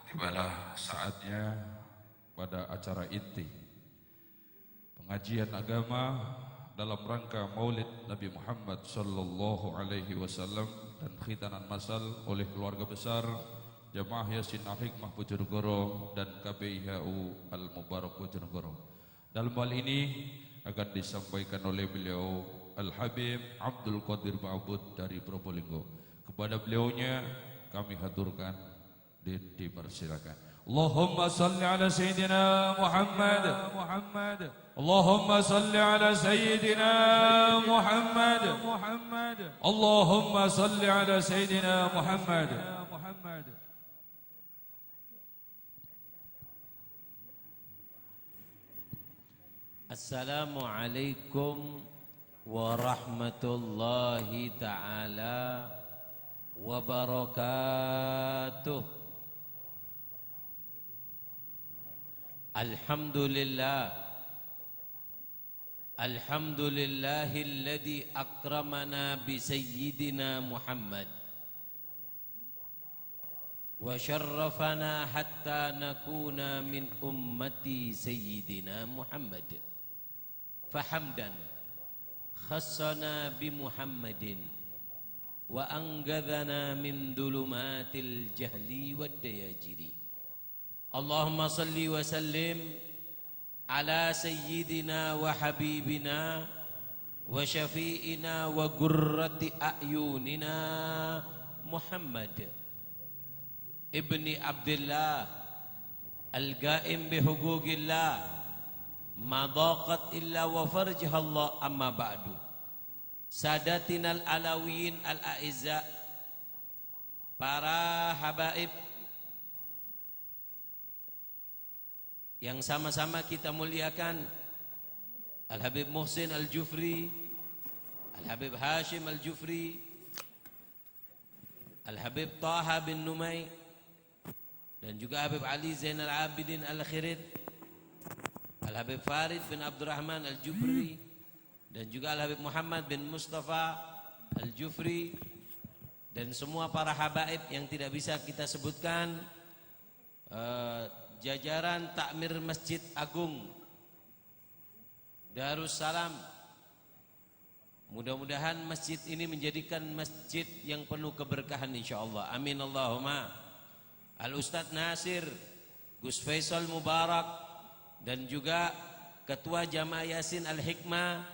Tibalah saatnya pada acara inti pengajian agama dalam rangka Maulid Nabi Muhammad sallallahu alaihi wasallam dan khitanan masal oleh keluarga besar Jamaah Yasin Al-Hikmah Bojonegoro dan KBIHU Al-Mubarak Bojonegoro. Dalam hal ini akan disampaikan oleh beliau Al-Habib Abdul Qadir Ma'bud dari Probolinggo. Kepada beliaunya kami haturkan dipersilakan. Allahumma salli ala Sayyidina Muhammad. Allahumma salli ala Sayyidina Muhammad. Allahumma salli ala Sayyidina Muhammad. Assalamualaikum warahmatullahi ta'ala wabarakatuh. Alhamdulillah, alhamdulillahilladzi akramana bi sayyidina Muhammad wa syarrafana hatta nakuna min ummati sayyidina Muhammad. Fahamdan khassana bi Muhammadin wa angadhana min dhulumatil jahli wad dayajiri. Allahumma salli wa sallim ala sayyidina wa habibina wa syafi'ina wa gurrati a'yunina Muhammad ibni Abdullah al-ga'im bihuquqillah ma daqat illa wa farjahallah, amma ba'du. Sadatinal alawiyin al-a'izza, para habaib yang sama-sama kita muliakan, Al-Habib Muhsin Al-Jufri, Al-Habib Hashim Al-Jufri, Al-Habib Taha bin Numay, dan juga Habib Ali Zainal Abidin Al-Khirid, Al-Habib Farid bin Abdurrahman Al-Jufri, dan juga Al-Habib Muhammad bin Mustafa Al-Jufri, dan semua para habaib yang tidak bisa kita sebutkan, jajaran takmir Masjid Agung Darussalam. Mudah-mudahan masjid ini menjadikan masjid yang penuh keberkahan insyaallah. Amin Allahumma. Al-Ustadz Nasir Gus Faisal Mubarak dan juga Ketua Jamaah Yasin Al-Hikmah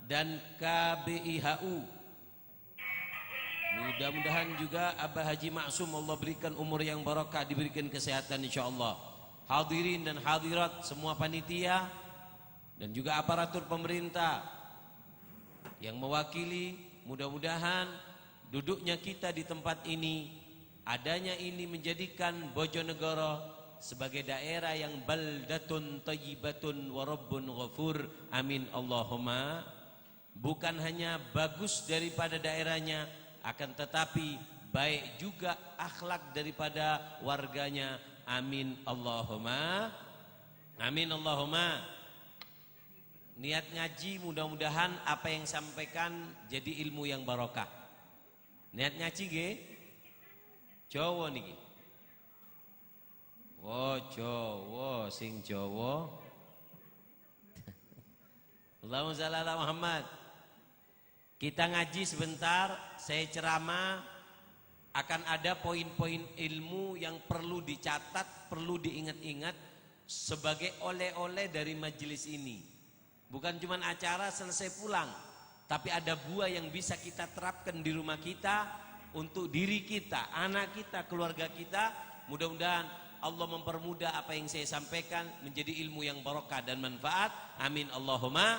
dan KBIHU. Mudah-mudahan juga Abah Haji Maksum, Allah berikan umur yang barakah, diberikan kesehatan insyaallah. Hadirin dan hadirat semua panitia dan juga aparatur pemerintah yang mewakili, mudah-mudahan duduknya kita di tempat ini, adanya ini menjadikan Bojonegoro sebagai daerah yang baldatun thayyibatun wa rabbun ghafur. Amin Allahumma. Bukan hanya bagus daripada daerahnya, akan tetapi baik juga akhlak daripada warganya. Amin Allahumma. Amin Allahumma. Niat ngaji mudah-mudahan apa yang sampaikan jadi ilmu yang barokah. Niat ngaji ge Jawa niki. Oh Jawa, sing Jawa. Allahumma shalli ala Muhammad. Kita ngaji sebentar, saya ceramah. Akan ada poin-poin ilmu yang perlu dicatat, perlu diingat-ingat sebagai oleh-oleh dari majelis ini. Bukan cuma acara selesai pulang, tapi ada buah yang bisa kita terapkan di rumah kita, untuk diri kita, anak kita, keluarga kita. Mudah-mudahan Allah mempermudah apa yang saya sampaikan menjadi ilmu yang barokah dan manfaat. Amin Allahumma.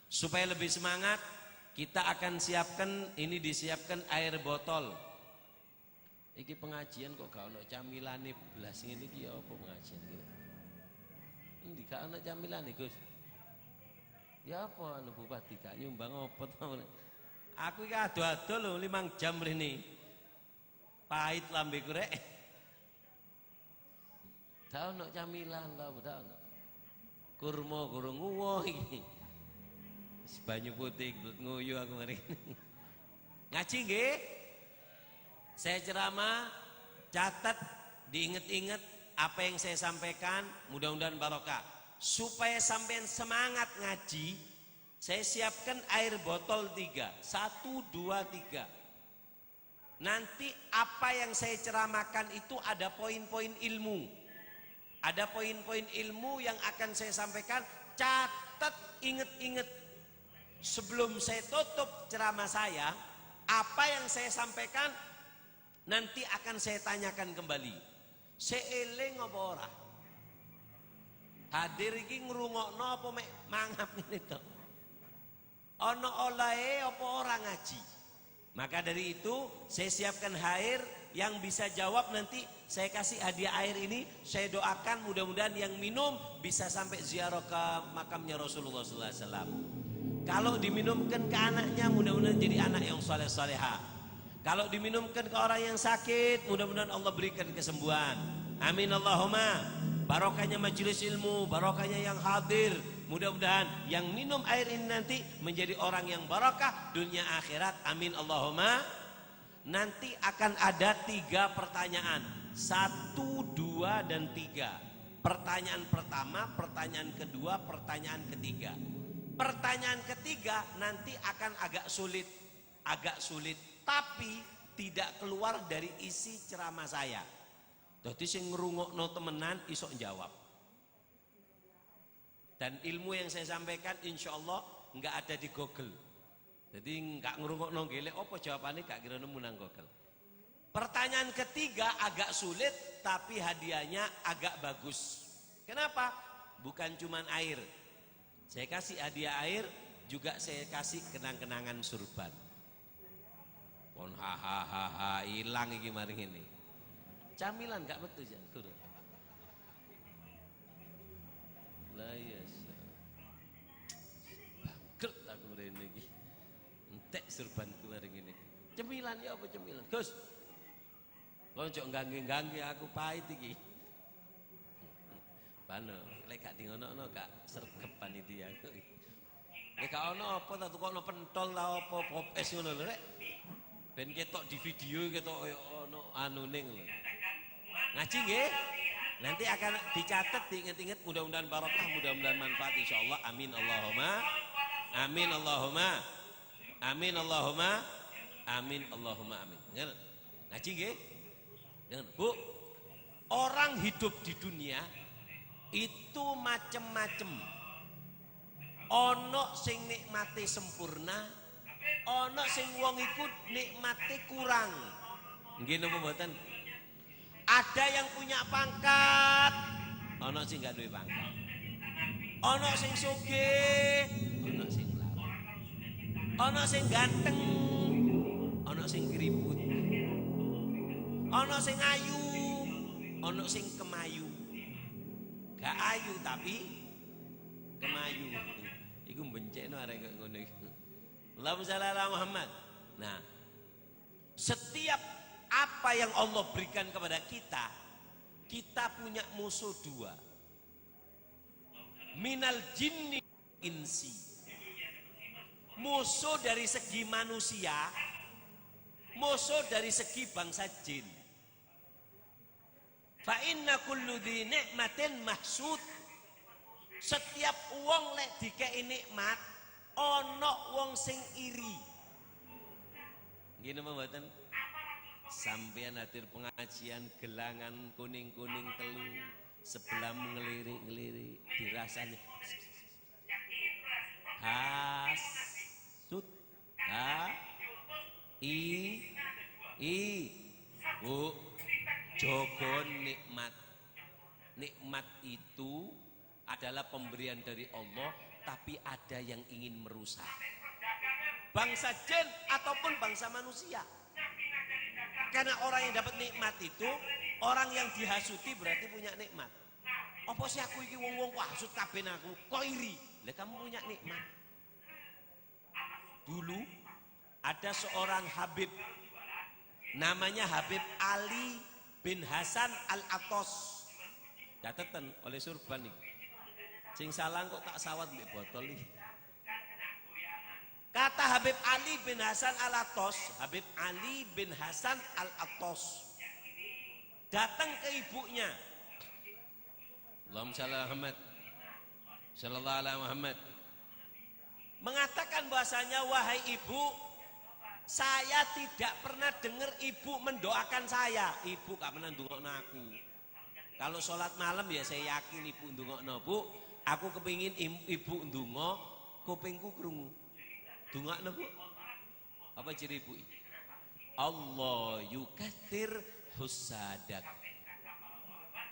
Supaya lebih semangat, kita akan siapkan, ini disiapkan air botol. Iki pengajian kok gak ono camilane blas ngene iki ya apa pengajian iki? Endi gak ono camilane, Gus? Ya apa anu bupati gak nyumbang apa to? Aku iki ado-ado lho 5 jam rene. Pahit lambeku rek. Gak ono camilan lho, gak ono. Kurma gurung nguwo iki. Banyu putih nguyu aku mari. Ngaji nggih? Saya ceramah, catat Diingat-ingat apa yang saya sampaikan, mudah-mudahan barokah. Supaya sampean semangat ngaji, saya siapkan air botol 3. 1, 2, 3. Nanti apa yang saya ceramahkan itu ada poin-poin ilmu. Ada poin-poin ilmu yang akan saya sampaikan. Catat, ingat-ingat. Sebelum saya tutup ceramah saya, apa yang saya sampaikan nanti akan saya tanyakan kembali. Seeling apa ora? Hadir iki ngrungokno apa mek mangap ngene to? Ana olahe apa ora ngaji? Maka dari itu saya siapkan air yang bisa jawab, nanti saya kasih hadiah air ini. Saya doakan mudah-mudahan yang minum bisa sampai ziarah ke makamnya Rasulullah SAW. Kalau diminumkan ke anaknya, mudah-mudahan jadi anak yang saleh-salehah. Kalau diminumkan ke orang yang sakit, mudah-mudahan Allah berikan kesembuhan. Amin Allahumma. Barokahnya majelis ilmu, barokahnya yang hadir. Mudah-mudahan yang minum air ini nanti menjadi orang yang barokah dunia akhirat. Amin Allahumma. Nanti akan ada 3 pertanyaan. 1, 2, dan 3. Pertanyaan pertama, pertanyaan kedua, pertanyaan ketiga. Pertanyaan ketiga nanti akan agak sulit. Tapi tidak keluar dari isi ceramah saya. Jadi sing ngrungokno temenan iso jawab. Dan ilmu yang saya sampaikan insya Allah nggak ada di Google. Jadi nggak ngrungokno gelek apa jawabannya gak kira nemu nang Google. Pertanyaan ketiga agak sulit tapi hadiahnya agak bagus. Kenapa? Bukan cuman air. Saya kasih hadiah air, juga saya kasih kenang-kenangan surban. Pon hahaha hilang iki maring ini. Camilan gak betul ya, turun. Lah iya. Bangkrut aku mrene iki. Entek surbanku maring ini. Cemilan ya apa cemilan? Gus. Konco gangge-gangge aku pahit iki. Pano, lek gak dingono-ono gak sregep panitia aku. Lek gak ono apa ta tukokno pentol ta apa pop es ngono lho rek. Ben ketok di video ketok ono anune lho. Ngaji nggih. Nanti akan dicatat, diingat-ingat, mudah-mudahan barokah, mudah-mudahan manfaat insyaallah. Amin Allahumma. Amin Allahumma. Amin Allahumma. Amin Allahumma amin. Ngaji nggih? Jangan, Bu. Orang hidup di dunia itu macem-macem. Ono sing nikmate sempurna, ono sing wong iku nikmate kurang. Nggih napa mboten? Ada yang punya pangkat, ono sing gak duwe pangkat. Ono sing sugih, ono sing lara. Ono sing ganteng, ono sing keriput. Ono sing ayu, ono sing kemayu. Gak ayu tapi kemayu. Iku benceno arek kok ngono iku. Allahumma shalli ala Muhammad. Nah, setiap apa yang Allah berikan kepada kita, kita punya musuh 2. Minal jinni insi. Musuh dari segi manusia, musuh dari segi bangsa jin. Fa inna kullu dhi ni'matin mahsud. Setiap wong lek dikei nikmat, ana wong sing iri. Nggih napa mboten? Sampeyan hadir pengajian gelangan kuning-kuning telu, sebelah ngelirik-ngelirik, dirasani hasud. Bu, jogo nikmat. Nikmat itu adalah pemberian dari Allah, tapi ada yang ingin merusak. Bangsa jin ataupun bangsa manusia. Karena orang yang dapat nikmat itu, orang yang dihasuti berarti punya nikmat. Apa sih aku iki wong-wong kok hasut kabeh aku, kok iri? Lah kamu punya nikmat. Dulu ada seorang Habib, namanya Habib Ali bin Hasan Al-Atos. Catetan oleh surban nih. Sing salah kok tak sawat mbek botol iki. Kata Habib Ali bin Hasan Al-Atos, Habib Ali bin Hasan Al-Atos, datang ke ibunya. Allahumma shalli ala Muhammad sallallahu alaihi Muhammad, mengatakan bahasanya, wahai ibu, saya tidak pernah dengar ibu mendoakan saya. Ibu gak pernah ndongakno aku. Kalau sholat malam ya saya yakin ibu ndongakno, Bu. Aku kepingin ibu ndonga, kupingku krungu. Ndongakno, Bu. Apa ciri ibu? Allah yukathir husadak.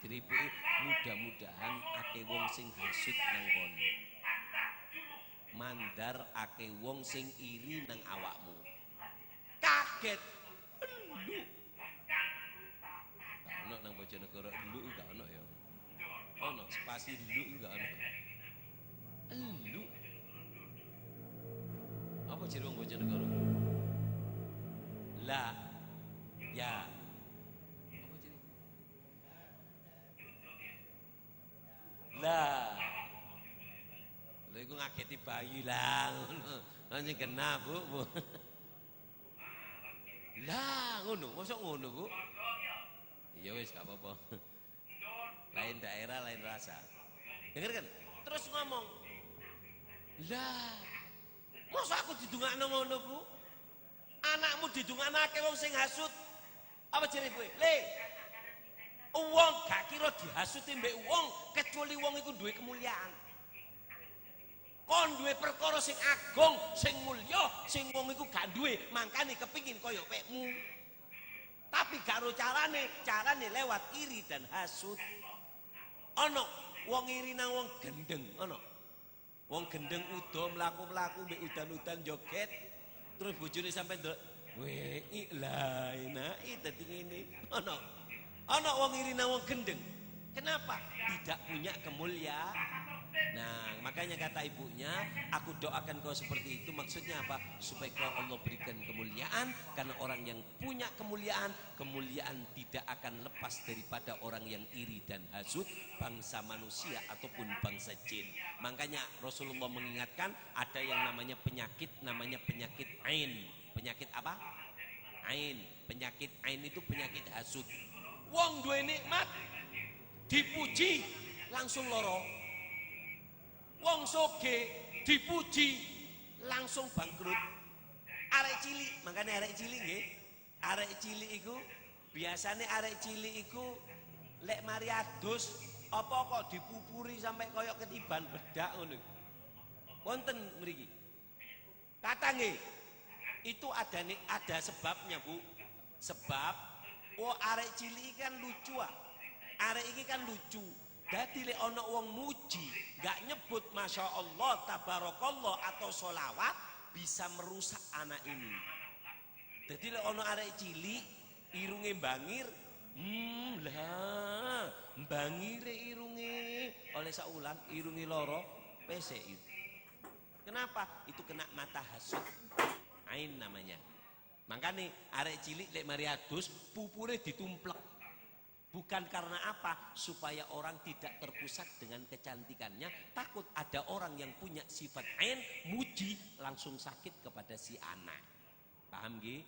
Jadi ibu, mudah-mudahan akeh wong sing hasud nang kono. Mandar akeh wong sing iri nang awakmu. Kaget. Lu. Gak ono nang Bojonegoro lu gak ono ya. Ono spasi lu gak ono. Lu. Apa ciri wong Bojonegoro? La. Ya. Lah, lha iku ngageti bayi lah ngono. Nang kena, Bu. Lah, ngono, mosok ngono, Bu. Ya wis gak apa-apa. Lain daerah, lain rasa. Denger kan? Terus ngomong. Lah, mosok aku didongakno ngono, Bu? Anakmu didongakake wong sing hasud. Apa ciri kowe? Le, wong gak kira dihasuti mbek wong kecuali wong iku duwe kemuliaan. Kon duwe perkara sing agung, sing mulya, sing wong iku gak duwe, mangkane kepingin kaya pekmu. Tapi gak ro carane lewat iri dan hasud. Ana wong iri nang wong gendeng, ana. Wong gendeng udo mlaku-mlaku mbek udan-udan joget, terus bojone sampe ndelok, "Weh, la enake dadi ngene." Ana wong iri nang wong gendeng. Kenapa? Tidak punya kemuliaan. Nah, makanya kata ibunya, aku doakan kau seperti itu. Maksudnya apa? Supaya kau Allah berikan kemuliaan. Karena orang yang punya kemuliaan, kemuliaan tidak akan lepas daripada orang yang iri dan hasud, bangsa manusia ataupun bangsa jin. Makanya Rasulullah mengingatkan, ada yang namanya penyakit ain. Penyakit apa? Ain. Penyakit ain itu penyakit hasud. Wong duwe nikmat dipuji langsung loro. Wong soge dipuji langsung bangkrut. Arek cilik, makanya arek cilik nggih. Arek cilik iku biasane arek cilik iku lek mari adus apa kok dipupuri sampai koyok ketiban bedak ngono. Wonten mriki. Kata nggih. Itu ada sebabnya, Bu. Sebab arek cilik kan lucu ah. Arek iki kan lucu. Dadi lek ana wong muji, gak nyebut Masya Allah, Tabarakallah atau sholawat, bisa merusak anak ini. Jadi lek ana arek cilik, irunge bangir, lah, bangire irunge, oleh saulan irunge loro, pesek itu. Kenapa? Itu kena mata hasud, ain namanya. Makanya arek cilik lek mari adus, pupure ditumplek. Bukan karena apa? Supaya orang tidak terpusat dengan kecantikannya. Takut ada orang yang punya sifat ain, muji, langsung sakit kepada si anak. Paham nggih?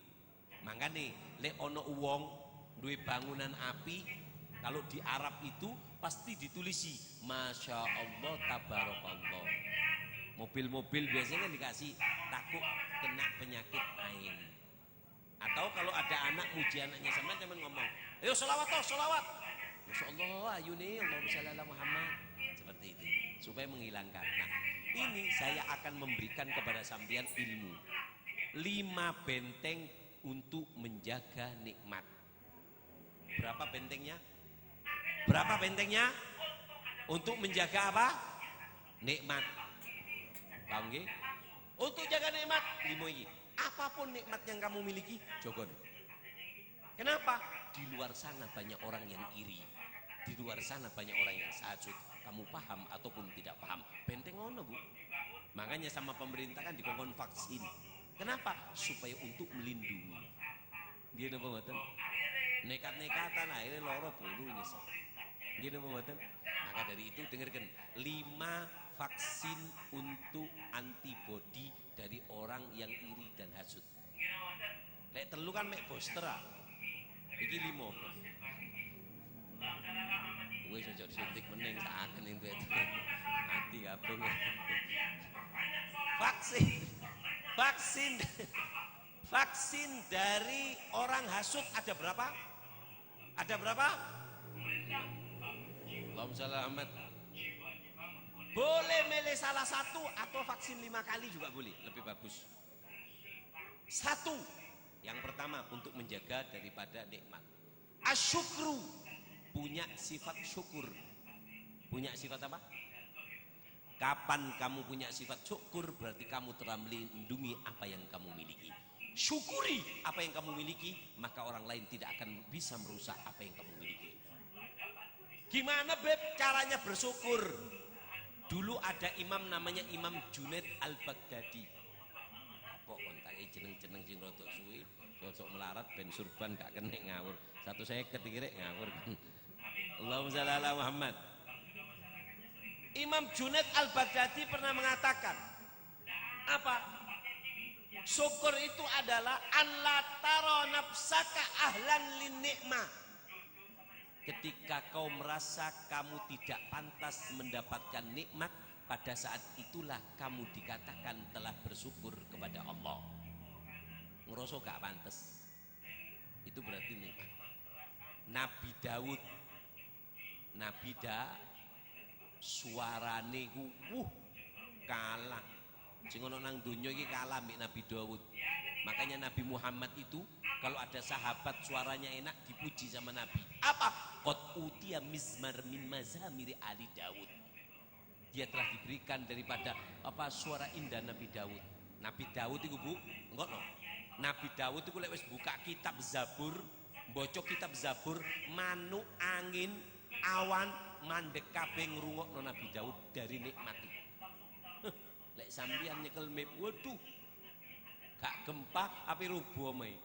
Makanya lek ono wong duwe bangunan api, kalau di Arab itu pasti ditulisi Masya Allah Tabarakallah. Mobil-mobil biasanya dikasih takut kena penyakit ain. Atau kalau ada anak muji anaknya sama teman ngomong, ayo sholawat toh, sholawat. Masya Allah, ayo nih, Allahumma sholli ala Muhammad. Seperti itu, supaya menghilangkan. Nah, ini saya akan memberikan kepada sampean ilmu. 5 benteng untuk menjaga nikmat. Berapa bentengnya? Berapa bentengnya? Untuk menjaga apa? Nikmat. Paham nggih? Untuk jaga nikmat, 5 ini. Apapun nikmat yang kamu miliki, jogon. Kenapa? Di luar sana banyak orang yang iri. Di luar sana banyak orang yang hasud. Kamu paham ataupun tidak paham, benteng ono, Bu. Makanya sama pemerintah kan dikongkon vaksin. Kenapa? Supaya untuk melindungi. Dia napa mboten? Nekat-nekatan akhirnya loro bulu nyesek. Dia napa mboten? Maka dari itu dengarkan 5 vaksin untuk antibodi dari orang yang iri dan hasud. Lek telu kan mek booster ah. Iki 5. wis ojo disuntik meneng saken itu. Mati kabeh. Vaksin dari orang hasut ada berapa? Ada berapa? Allahumma shalli ala Muhammad. Boleh milih salah satu atau vaksin 5 kali juga boleh, lebih bagus. Satu, yang pertama untuk menjaga daripada nikmat. Asyukru, punya sifat syukur. Punya sifat apa? Kapan kamu punya sifat syukur, berarti kamu telah melindungi apa yang kamu miliki. Syukuri apa yang kamu miliki, maka orang lain tidak akan bisa merusak apa yang kamu miliki. Gimana Beb caranya bersyukur? Dulu ada imam namanya Imam Junaid Al-Baghdadi. Apa kontaknya jeneng-jeneng sing rodok suwi, sosok melarat ben surban gak kena ngawur. Satu saya ketikire ngawur. Allahumma shalli ala Muhammad. Imam Junaid Al-Baghdadi pernah mengatakan apa? Syukur itu adalah an la tara nafsaka ahlan lin nikmah. Ketika kau merasa kamu tidak pantas mendapatkan nikmat, pada saat itulah kamu dikatakan telah bersyukur kepada Allah. Ngerasa gak pantas, itu berarti nikmat. Nabi Daud, suarane kalah. Sing ono nang donya iki kalah mbek Nabi Daud. Makanya Nabi Muhammad itu kalau ada sahabat suaranya enak dipuji sama Nabi. Apa? Qad utiya mizmar min mazamiri ali Daud. Dia telah diberikan daripada apa suara indah Nabi Daud. Nabi Daud itu Bu, enggak no. Nabi Daud itu lek wis buka kitab Zabur, mbocok kitab Zabur, manuk angin, awan mandek kabeh ngrungokno Nabi Daud dari nikmat. Lek sampeyan nyekel mip, waduh. Gak gempa api rubuh mai.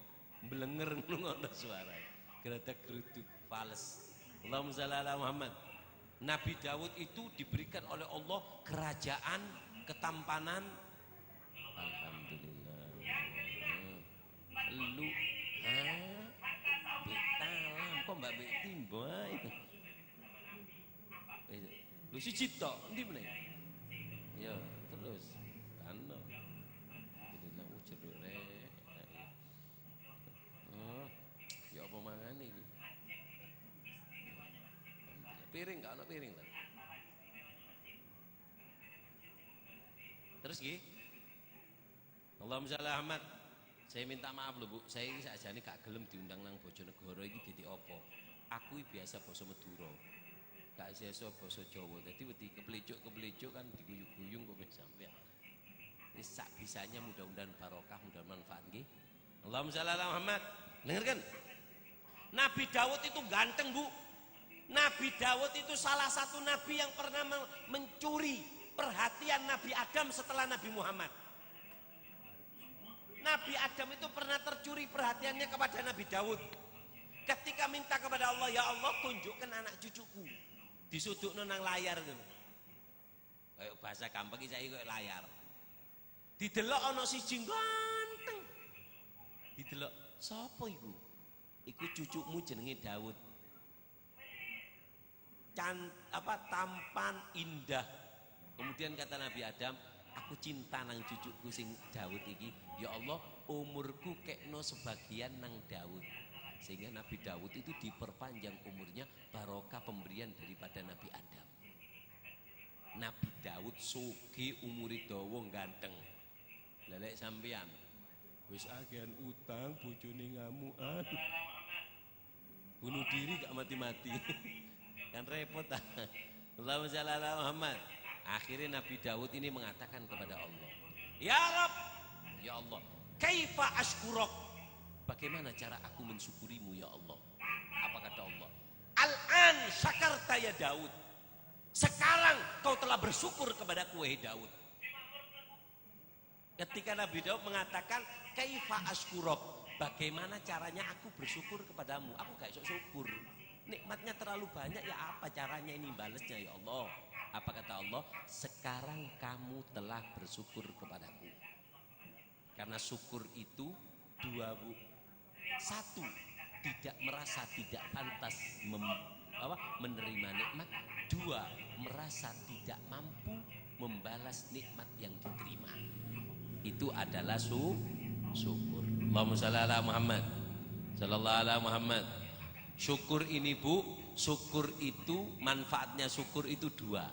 Mblenger ngono suara. Gretek-geruduk fales. Allahumma shalli ala Muhammad. Nabi Daud itu diberikan oleh Allah kerajaan, ketampanan. Alhamdulillah. Lu betalam kok Mbak Bek Timbo itu. Lu siji tok ndi meneh? Ya, terus kano. Alhamdulillah jeruk rek. Oh, ya apa mangane iki? Piring gak ada piring lah. Terus gih, Allahumma sholli Ahmad. Saya minta maaf loh Bu, saya ini sakjane gak gelem diundang nang Bojonegoro iki dadi apa? Aku biasa basa Madura. Gak biasa basa Jawa. Dadi wedi keplecuk kan diguyung-guyung kok wis sampean. Wis sak bisanya mudah-mudahan barokah, mudah-mudahan manfaat nggih. Allahumma sholli ala Muhammad. Dengarkan. Nabi Daud itu ganteng Bu. Nabi Daud itu salah satu nabi yang pernah mencuri perhatian Nabi Adam setelah Nabi Muhammad. Nabi Adam itu pernah tercuri perhatiannya kepada Nabi Daud. Ketika minta kepada Allah, ya Allah tunjukkan anak cucuku. Disudukno nang layar gitu. Kayak bahasa gampang iki saiki koyo layar. Didelok ana siji ganteng. Didelok, sapa iku? Iku cucumu jenenge Daud. Tampan indah. Kemudian kata Nabi Adam, aku cinta nang cucuku sing Daud iki. Ya Allah, umurku kekno sebagian nang Daud. Sehingga Nabi Daud itu diperpanjang umurnya barokah pemberian daripada Nabi Adam. Nabi Daud soge umuri dawa ganteng. Lelek sampean wis agian utang bojone ngamukan. Bunuh diri gak mati-mati. Kan repot. Allahumma shalli ala Muhammad. Akhirnya Nabi Daud ini mengatakan kepada Allah, ya Rabb, ya Allah, kaifa ashkurok, bagaimana cara aku mensyukurimu ya Allah? Apa kata Allah? Al-an syakarta ya Daud, sekarang kau telah bersyukur kepadaku wahai Daud. Ketika Nabi Daud mengatakan kaifa ashkurok, bagaimana caranya aku bersyukur kepadamu? Aku gak iso syukur. Nikmatnya terlalu banyak, ya apa caranya ini balesnya ya Allah? Apa kata Allah? Sekarang kamu telah bersyukur kepadaku. Karena syukur itu dua Bu. Satu, tidak merasa tidak pantas menerima nikmat. Dua, merasa tidak mampu membalas nikmat yang diterima. Itu adalah syukur. Allahumma shalli ala Muhammad sallallahu alaihi Muhammad. Syukur ini Bu, syukur itu manfaatnya syukur itu dua.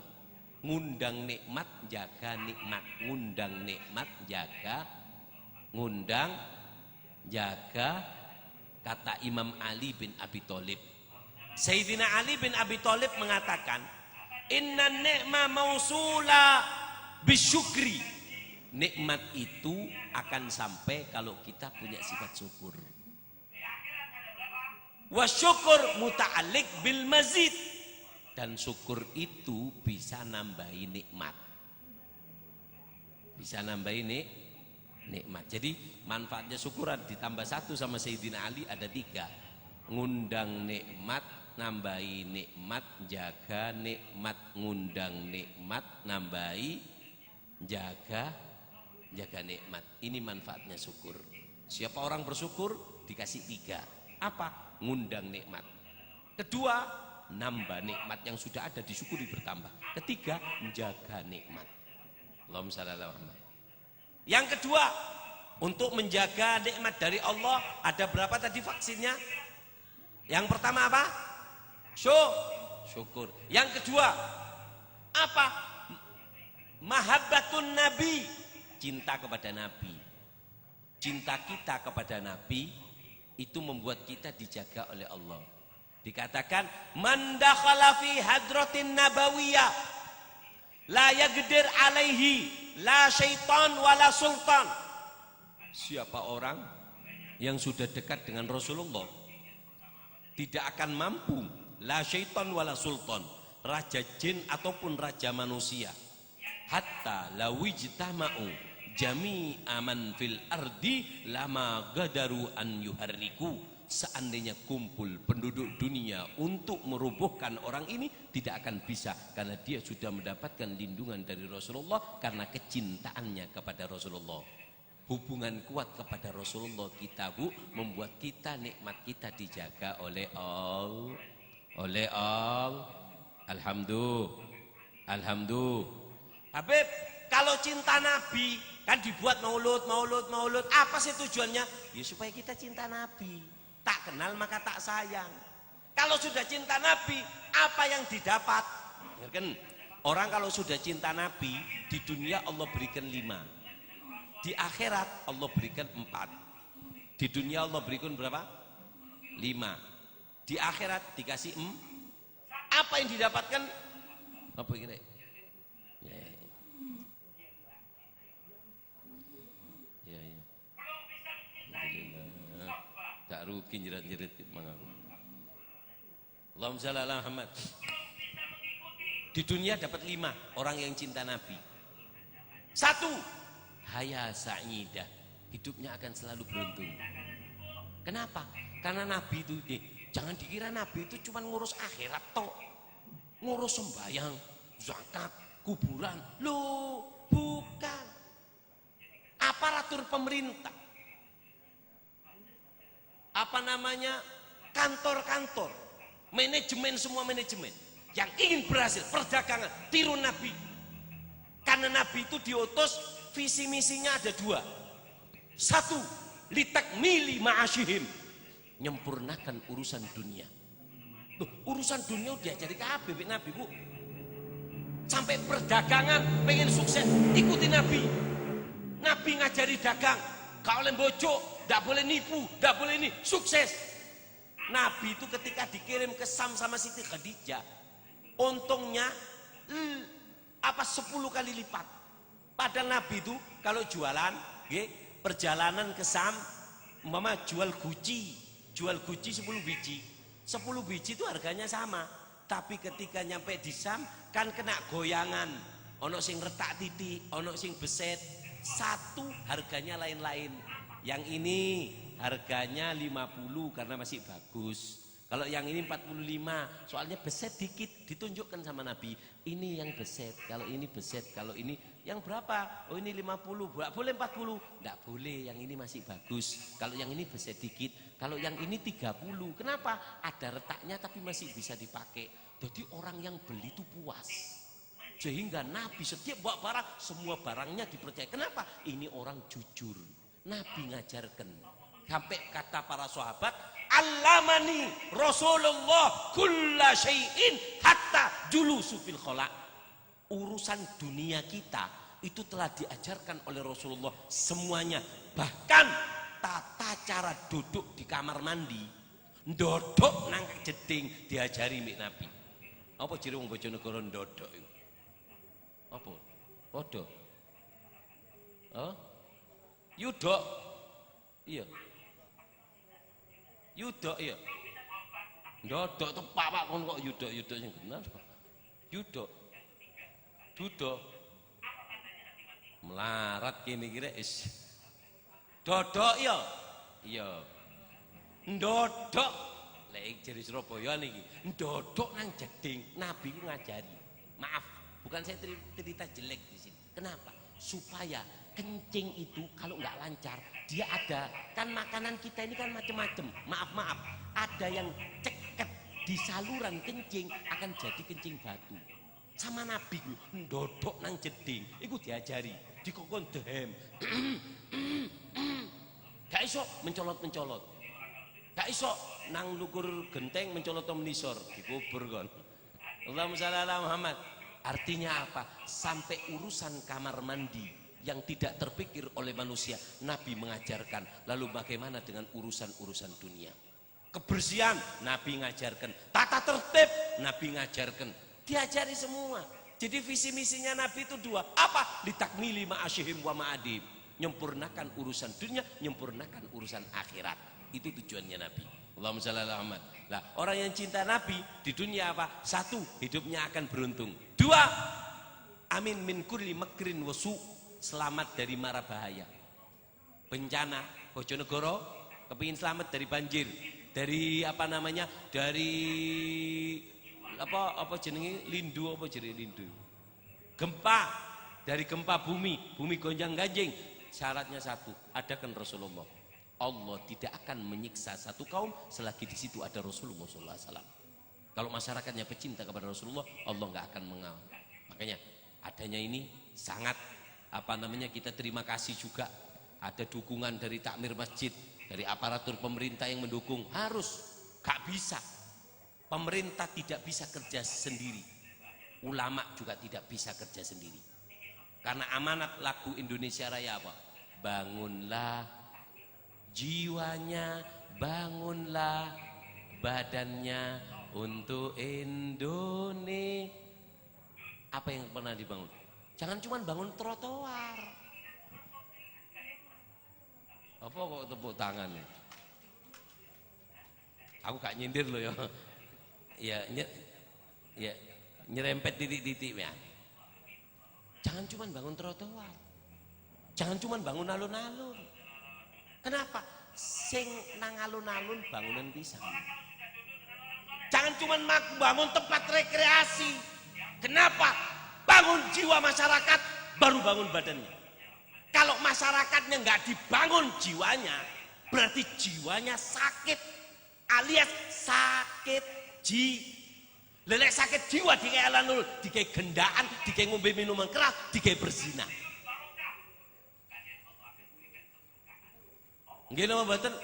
Ngundang nikmat, jaga nikmat. Ngundang nikmat, jaga. Ngundang, jaga. Kata Imam Ali bin Abi Thalib. Sayyidina Ali bin Abi Thalib mengatakan, inna ni'ma mausula bisyukri. Nikmat itu akan sampai kalau kita punya sifat syukur. Wa syukur muta'alliq bil mazid. Dan syukur itu bisa nambahi nikmat. Bisa nambahi nikmat. Jadi manfaatnya syukuran ditambah satu sama Sayyidina Ali ada tiga. Ngundang nikmat, nambahi nikmat, jaga nikmat. Ngundang nikmat, nambahi, jaga nikmat. Ini manfaatnya syukur. Siapa orang bersyukur dikasih tiga. Apa? Ngundang nikmat. Kedua, nambah nikmat yang sudah ada, disyukuri bertambah. Ketiga, menjaga nikmat. Allahumma shalli ala Muhammad. Yang kedua, untuk menjaga nikmat dari Allah ada berapa tadi vaksinnya? Yang pertama apa? Syukur. Yang kedua apa? Mahabbatun Nabi, cinta kepada Nabi. Cinta kita kepada Nabi itu membuat kita dijaga oleh Allah. Dikatakan man dakhala fi hadratin nabawiyah la yagdir alaihi la syaitan wala sultan. Siapa orang yang sudah dekat dengan Rasulullah tidak akan mampu la syaitan wala sultan, raja jin ataupun raja manusia, hatta lawijtama'u jami'a man fil ardi lama gadaru an yuharriku. Seandainya kumpul penduduk dunia untuk merubuhkan orang ini, tidak akan bisa, karena dia sudah mendapatkan lindungan dari Rasulullah karena kecintaannya kepada Rasulullah. Hubungan kuat kepada Rasulullah kita Bu, membuat kita nikmat kita dijaga oleh Allah. Alhamdulillah. Habib, kalau cinta Nabi kan dibuat maulud. Apa sih tujuannya? Ya supaya kita cinta Nabi. Tak kenal maka tak sayang. Kalau sudah cinta Nabi, apa yang didapat? Kan orang kalau sudah cinta Nabi, di dunia Allah berikan 5. Di akhirat Allah berikan 4. Di dunia Allah berikan berapa? 5. Di akhirat dikasih 4. Apa yang didapatkan? Apa kira? Tak rugi njerit-njerit mengaku. Allahumma shalli ala Muhammad. Di dunia dapat 5 orang yang cinta Nabi. 1, haya sa'idah, hidupnya akan selalu beruntung. Kenapa? Karena Nabi itu jangan dikira Nabi itu cuma ngurus akhirat toh. Ngurus sembahyang, zakat, kuburan. Loh, bukan. Aparatur pemerintah. Kantor-kantor, manajemen, semua manajemen yang ingin berhasil perdagangan, tiru Nabi. Karena Nabi itu diutus, visi misinya ada 2. 1, litakmili ma'asyihim, nyempurnakan urusan dunia. Loh, urusan dunia udah jadi kabeh Nabi Bu. Sampai perdagangan pengen sukses, ikuti Nabi. Nabi ngajari dagang, gak oleh bojok, gak boleh nipu, gak boleh ini, sukses. Nabi itu ketika dikirim ke Sam sama Siti Khadijah, untungnya 10 kali lipat. Padahal Nabi itu kalau jualan, perjalanan ke Sam, mama jual guci 10 biji. 10 biji itu harganya sama. Tapi ketika nyampe di Sam, kan kena goyangan. Ono sing retak titik, ono sing beset. Satu harganya lain-lain. Yang ini harganya 50 karena masih bagus. Kalau yang ini 45, soalnya beset dikit, ditunjukkan sama Nabi. Ini yang beset, kalau ini beset, kalau ini yang berapa? Oh ini 50, nggak boleh 40. Nggak boleh, yang ini masih bagus. Kalau yang ini beset dikit, kalau yang ini 30. Kenapa? Ada retaknya tapi masih bisa dipakai. Jadi orang yang beli itu puas. Sehingga Nabi setiap bawa barang, semua barangnya dipercaya. Kenapa? Ini orang jujur. Nabi ngajarkan. Sampai kata para sahabat, Allamani Rasulullah kulla syai'in hatta julusu fil khala. Urusan dunia kita itu telah diajarkan oleh Rasulullah semuanya. Bahkan tata cara duduk di kamar mandi, ndodok nang jeding diajari mbek Nabi. Apa jere wong Bojonegoro ndodok iku? Apa? Padha. Oh? Yudok. Iya. Yudok ya. Ndodok tepak Pak kon kok yudok sing bener. Yudok. Duduk. Melarat kene kira is. Dodok ya. Iya. Ndodok. Lek jari Surabaya niki, ndodok nang jeding, Nabi ku ngajari. Maaf, bukan saya cerita jelek di sini. Kenapa? Supaya kencing itu kalau nggak lancar, dia ada kan makanan kita ini kan macam-macam. Maaf, ada yang ceket di saluran kencing akan jadi kencing batu. Sama Nabi ku ndodok nang jeding, iku diajari, dikokon dehem. Gak iso mencolot-mencolot. Gak iso nang lukur genteng mencolot menisor, dikubur kon. Allahumma shalli ala Muhammad. Artinya apa? Sampai urusan kamar mandi yang tidak terpikir oleh manusia, Nabi mengajarkan. Lalu bagaimana dengan urusan-urusan dunia? Kebersihan, Nabi ngajarkan. Tata tertib, Nabi ngajarkan. Diajari semua. Jadi visi misinya Nabi itu dua. Apa? Litakmili ma'asyihim wa ma'adim. Menyempurnakan urusan dunia, menyempurnakan urusan akhirat. Itu tujuannya Nabi. Allahumma shalli ala Muhammad. Nah, orang yang cinta Nabi di dunia apa? Satu, hidupnya akan beruntung. Dua, amin min kulli makrin wasu. Selamat dari mara bahaya. Bencana, Bojonegoro kepingin selamat dari banjir, dari apa namanya? Dari apa jenenge lindu apa jenenge lindu. Gempa, dari gempa bumi gonjang-ganjing. Syaratnya satu, adakan Rasulullah. Allah tidak akan menyiksa satu kaum selagi di situ ada Rasulullah SAW. Kalau masyarakatnya pecinta kepada Rasulullah, Allah nggak akan mengawal. Makanya adanya ini sangat apa namanya, kita terima kasih juga. Ada dukungan dari takmir masjid, dari aparatur pemerintah yang mendukung. Harus, gak bisa. Pemerintah tidak bisa kerja sendiri. Ulama juga tidak bisa kerja sendiri. Karena amanat lagu Indonesia Raya apa? Bangunlah jiwanya, bangunlah badannya untuk Indonesia. Apa yang pernah dibangun? Jangan cuma bangun trotoar. Apa kok tepuk tangan ya? Aku gak nyindir loh ya. Ya, nyerempet titik-titik ya. Jangan cuma bangun trotoar. Jangan cuma bangun alun-alun. Kenapa? Sing nang alun-alun bangunan pisan. Jangan cuma bangun tempat rekreasi. Kenapa? Bangun jiwa masyarakat, baru bangun badannya. Kalau masyarakatnya nggak dibangun jiwanya, berarti jiwanya sakit, alias sakit lelek sakit jiwa di kayak alanul, di kayak gendaan, di kayak ngombe minuman keras, di kayak berzina. Gini mboten.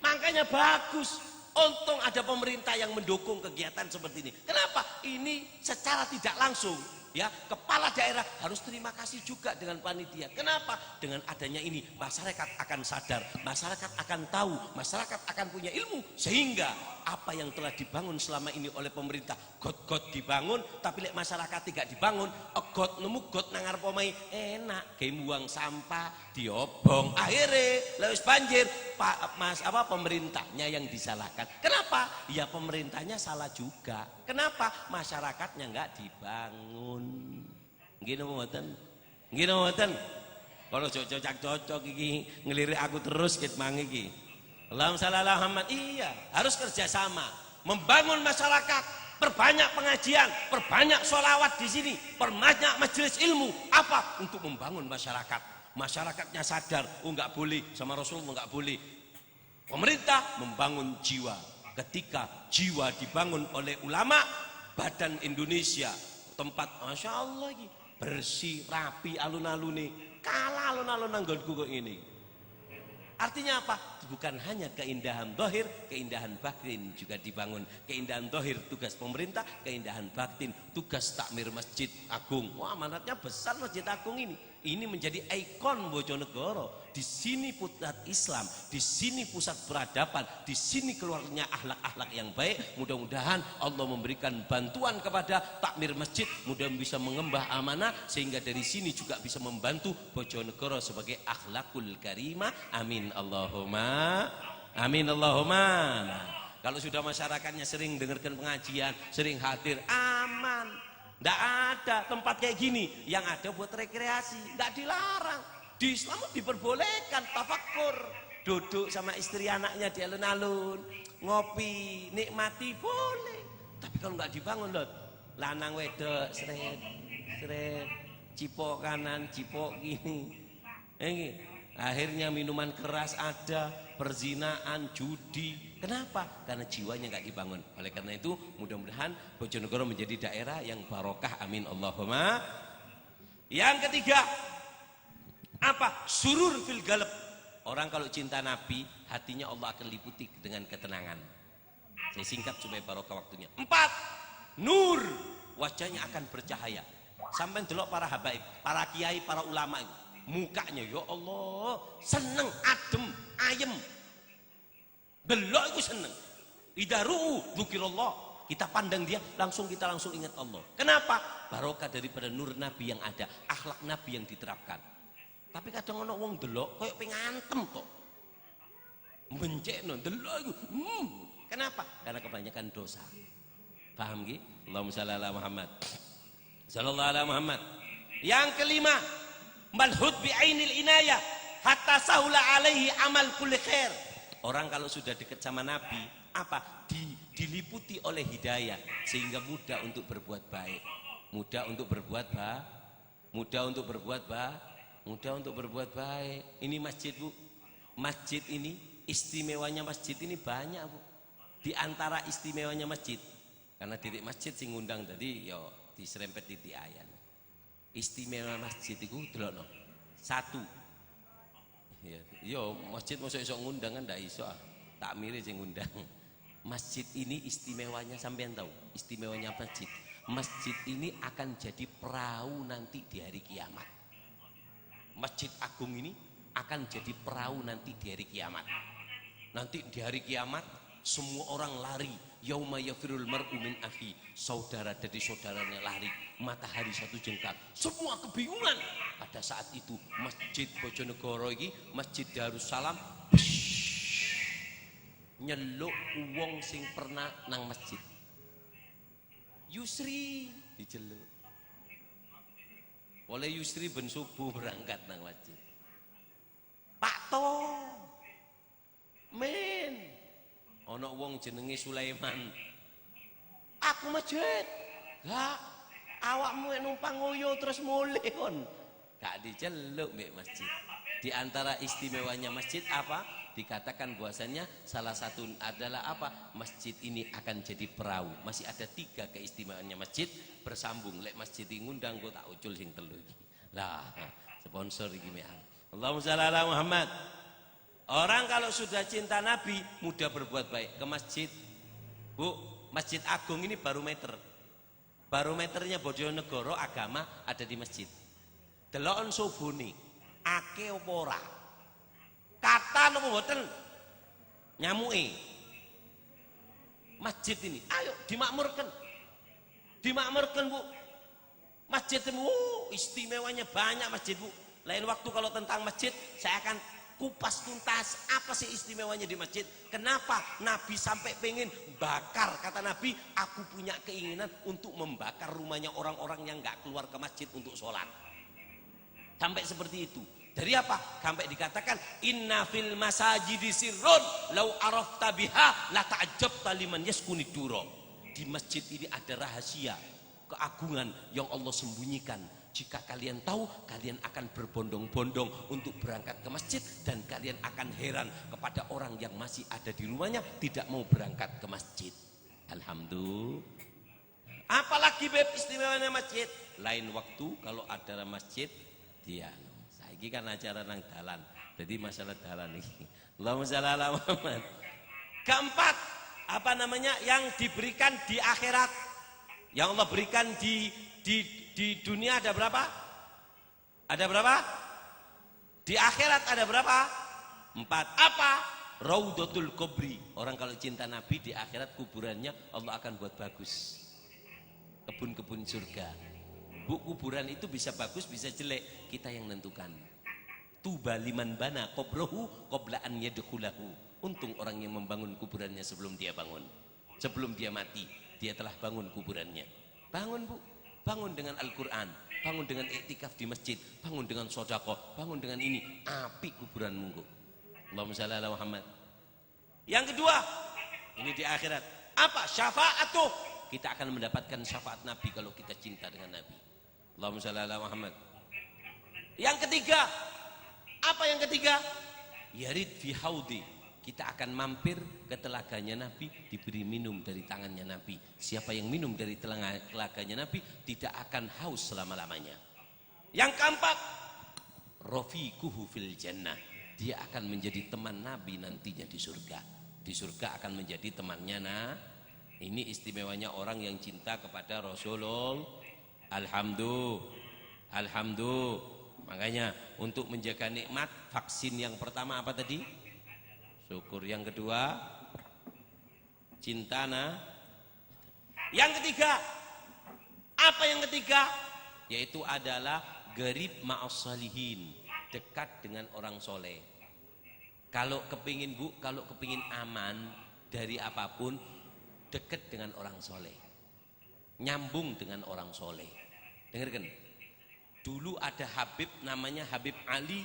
Makanya bagus. Untung ada pemerintah yang mendukung kegiatan seperti ini. Kenapa? Ini secara tidak langsung ya, kepala daerah harus terima kasih juga dengan panitia. Kenapa? Dengan adanya ini masyarakat akan sadar, masyarakat akan tahu, masyarakat akan punya ilmu, sehingga apa yang telah dibangun selama ini oleh pemerintah, got-got dibangun, tapi lek masyarakat tidak dibangun, got nemu got nang ngarep omahe enak, ge buang sampah, diobong, akhirnya lewis banjir, pemerintahnya yang disalahkan. Kenapa? Ya pemerintahnya salah juga. Kenapa? Masyarakatnya nggak dibangun. Gini mboten. Gini mboten. Kalau cocok iki ngelirik aku terus ket mang iki. Allahumma shalli ala Muhammad. Iya, harus kerjasama, membangun masyarakat, perbanyak pengajian, perbanyak sholawat di sini, perbanyak majelis ilmu. Apa? Untuk membangun masyarakat. Masyarakatnya sadar, oh nggak boleh sama Rasulullah, nggak boleh. Pemerintah membangun jiwa. Ketika jiwa dibangun oleh ulama, badan Indonesia tempat masya Allah ini bersih, rapi, alun-alun nih, kalah alun-alun nanggonku kok ini. Artinya apa? Bukan hanya keindahan zahir, keindahan batin juga dibangun. Keindahan zahir tugas pemerintah, keindahan batin tugas takmir Masjid Agung. Wah, manfaatnya besar Masjid Agung ini. Ini menjadi ikon Bojonegoro. Di sini pusat Islam, di sini pusat peradaban, di sini keluarnya akhlak-akhlak yang baik. Mudah-mudahan Allah memberikan bantuan kepada takmir masjid, mudah-mudahan bisa mengembah amanah sehingga dari sini juga bisa membantu Bojonegoro sebagai akhlakul karimah. Amin Allahumma. Amin Allahumma. Nah, kalau sudah masyarakatnya sering dengarkan pengajian, sering hadir, aman. Tidak ada tempat kayak gini yang ada buat rekreasi, tidak dilarang. Di Islam diperbolehkan tafakur, duduk sama istri anaknya di alun-alun, ngopi, nikmati boleh. Tapi kalau nggak dibangun loh, lanang wedok seret, seret, cipok kanan, cipok gini. Akhirnya minuman keras ada, perzinaan, judi. Kenapa? Karena jiwanya nggak dibangun. Oleh karena itu, mudah-mudahan Bojonegoro menjadi daerah yang barokah. Amin Allahumma. Yang ketiga, apa? Surur fil galab. Orang kalau cinta Nabi, hatinya Allah akan liputi dengan ketenangan. Saya singkat supaya barokah waktunya. 4, nur, wajahnya akan bercahaya. Sampai delok para habaib, para kiai, para ulama itu, mukanya ya Allah seneng, adem, ayem. Delok itu seneng. Idza ru'u dzikirallah, kita pandang dia kita langsung ingat Allah. Kenapa? Barokah daripada nur Nabi yang ada, akhlak Nabi yang diterapkan. Tapi kadang ono wong delok koyo pengantem kok. Mencekno delok iku. Kenapa? Karena kebanyakan dosa. Paham nggih? Allahumma shalli ala Muhammad. Sallallahu alaihi Muhammad. Yang kelima, malhud bi ainil inayah hatta sahula alaihi amal kulli khair. Orang kalau sudah dekat sama Nabi, apa? Diliputi oleh hidayah sehingga mudah untuk berbuat baik, mudah untuk berbuat baik, mudah untuk berbuat baik, mudah untuk berbuat baik. Ini masjid, Bu. Masjid ini istimewanya masjid ini banyak, Bu. Di antara istimewanya masjid, karena titik masjid sing ngundang tadi yo diserempet titik ayan. Istimewa masjid itu delokno. 1. Yo masjid mosok iso ngundang kan ndak iso. Takmire sing ngundang. Masjid ini istimewanya sampean tahu? Istimewanya masjid. Masjid ini akan jadi perahu nanti di hari kiamat. Masjid Agung ini akan jadi perahu nanti di hari kiamat. Nanti di hari kiamat semua orang lari. Yauma yafirul mar'u min akhi. Saudara dari saudaranya lari. Matahari satu jengkal. Semua kebingungan. Pada saat itu Masjid Bojonegoro ini, Masjid Darussalam, nyeluk wong sing pernah nang masjid. Yusri diceluk. Oleh Yusri ben subuh berangkat nang masjid. Pak To, men, ono wong jenenge Sulaiman. Aku masjid. Gak, awakmu numpang ngoyo terus mulai kon. Gak diceluk mbek masjid. Di antara istimewanya masjid apa? Dikatakan bahwasannya salah satu adalah apa? Masjid ini akan jadi perahu. Masih ada 3 keistimewaannya masjid bersambung. Lek masjid ngundang kok tak ucul sing telu iki. Lah, sponsor iki mek. Allahumma shalli ala Muhammad. Orang kalau sudah cinta Nabi mudah berbuat baik. Ke masjid, Bu, Masjid Agung ini barometer. Barometernya Bojonegoro agama ada di masjid. Delokon subune ake apa ora? Kata napa mboten? Nyamuke. Masjid ini, ayo dimakmurkan. Dimakmurkan, Bu. Masjid ini istimewanya banyak masjid, Bu. Lain waktu kalau tentang masjid saya akan kupas tuntas apa sih istimewanya di masjid. Kenapa Nabi sampai pengen bakar, kata Nabi, aku punya keinginan untuk membakar rumahnya orang-orang yang gak keluar ke masjid untuk sholat. Sampai seperti itu. Dari apa? Sampai dikatakan inna fil masajidi sirrun law arafta biha la ta'ajjabta liman yaskuni duro. Di masjid ini ada rahasia, keagungan yang Allah sembunyikan. Jika kalian tahu, kalian akan berbondong-bondong untuk berangkat ke masjid, dan kalian akan heran kepada orang yang masih ada di rumahnya tidak mau berangkat ke masjid. Alhamdulillah. Apalagi beb istimewanya masjid. Lain waktu kalau ada masjid dia. Saiki kan acara nang dalan. Jadi masalah dalan ini. Allahumma shalli ala Muhammad. Keempat, apa namanya? Yang diberikan di akhirat. Yang Allah berikan di dunia ada berapa? Ada berapa? Di akhirat ada berapa? 4. Apa? Raudatul Kubri. Orang kalau cinta Nabi di akhirat kuburannya Allah akan buat bagus. Kebun-kebun surga. Bu, kuburan itu bisa bagus, bisa jelek. Kita yang nentukan. Tuba liman bana qabrahu qabla an yadkhulahu. Untung orang yang membangun kuburannya sebelum dia bangun. Sebelum dia mati, dia telah bangun kuburannya. Bangun, Bu. Bangun dengan Al-Quran. Bangun dengan iktikaf di masjid. Bangun dengan sodako. Bangun dengan ini. Api kuburanmu, Bu. Allahumma shalli ala Muhammad. Yang kedua, ini di akhirat. Apa? Syafa'atuh. Kita akan mendapatkan syafaat Nabi kalau kita cinta dengan Nabi. Allahumma shalli ala Muhammad. Yang ketiga, apa yang ketiga? Yarid fi haudi. Kita akan mampir ke telaganya Nabi, diberi minum dari tangannya Nabi. Siapa yang minum dari telaganya Nabi tidak akan haus selama-lamanya. Yang keempat, rafiquhu fil jannah. Dia akan menjadi teman Nabi nantinya di surga. Di surga akan menjadi temannya. Nah, ini istimewanya orang yang cinta kepada Rasulullah. Alhamdulillah. Makanya untuk menjaga nikmat, vaksin yang pertama apa tadi? Syukur. Yang kedua, cinta. Nah, yang ketiga, apa yang ketiga? Yaitu adalah garib ma'as salihin, dekat dengan orang soleh. Kalau kepingin, Bu, kalau kepingin aman dari apapun, dekat dengan orang soleh, nyambung dengan orang soleh. Dengarkan, dulu ada Habib namanya Habib Ali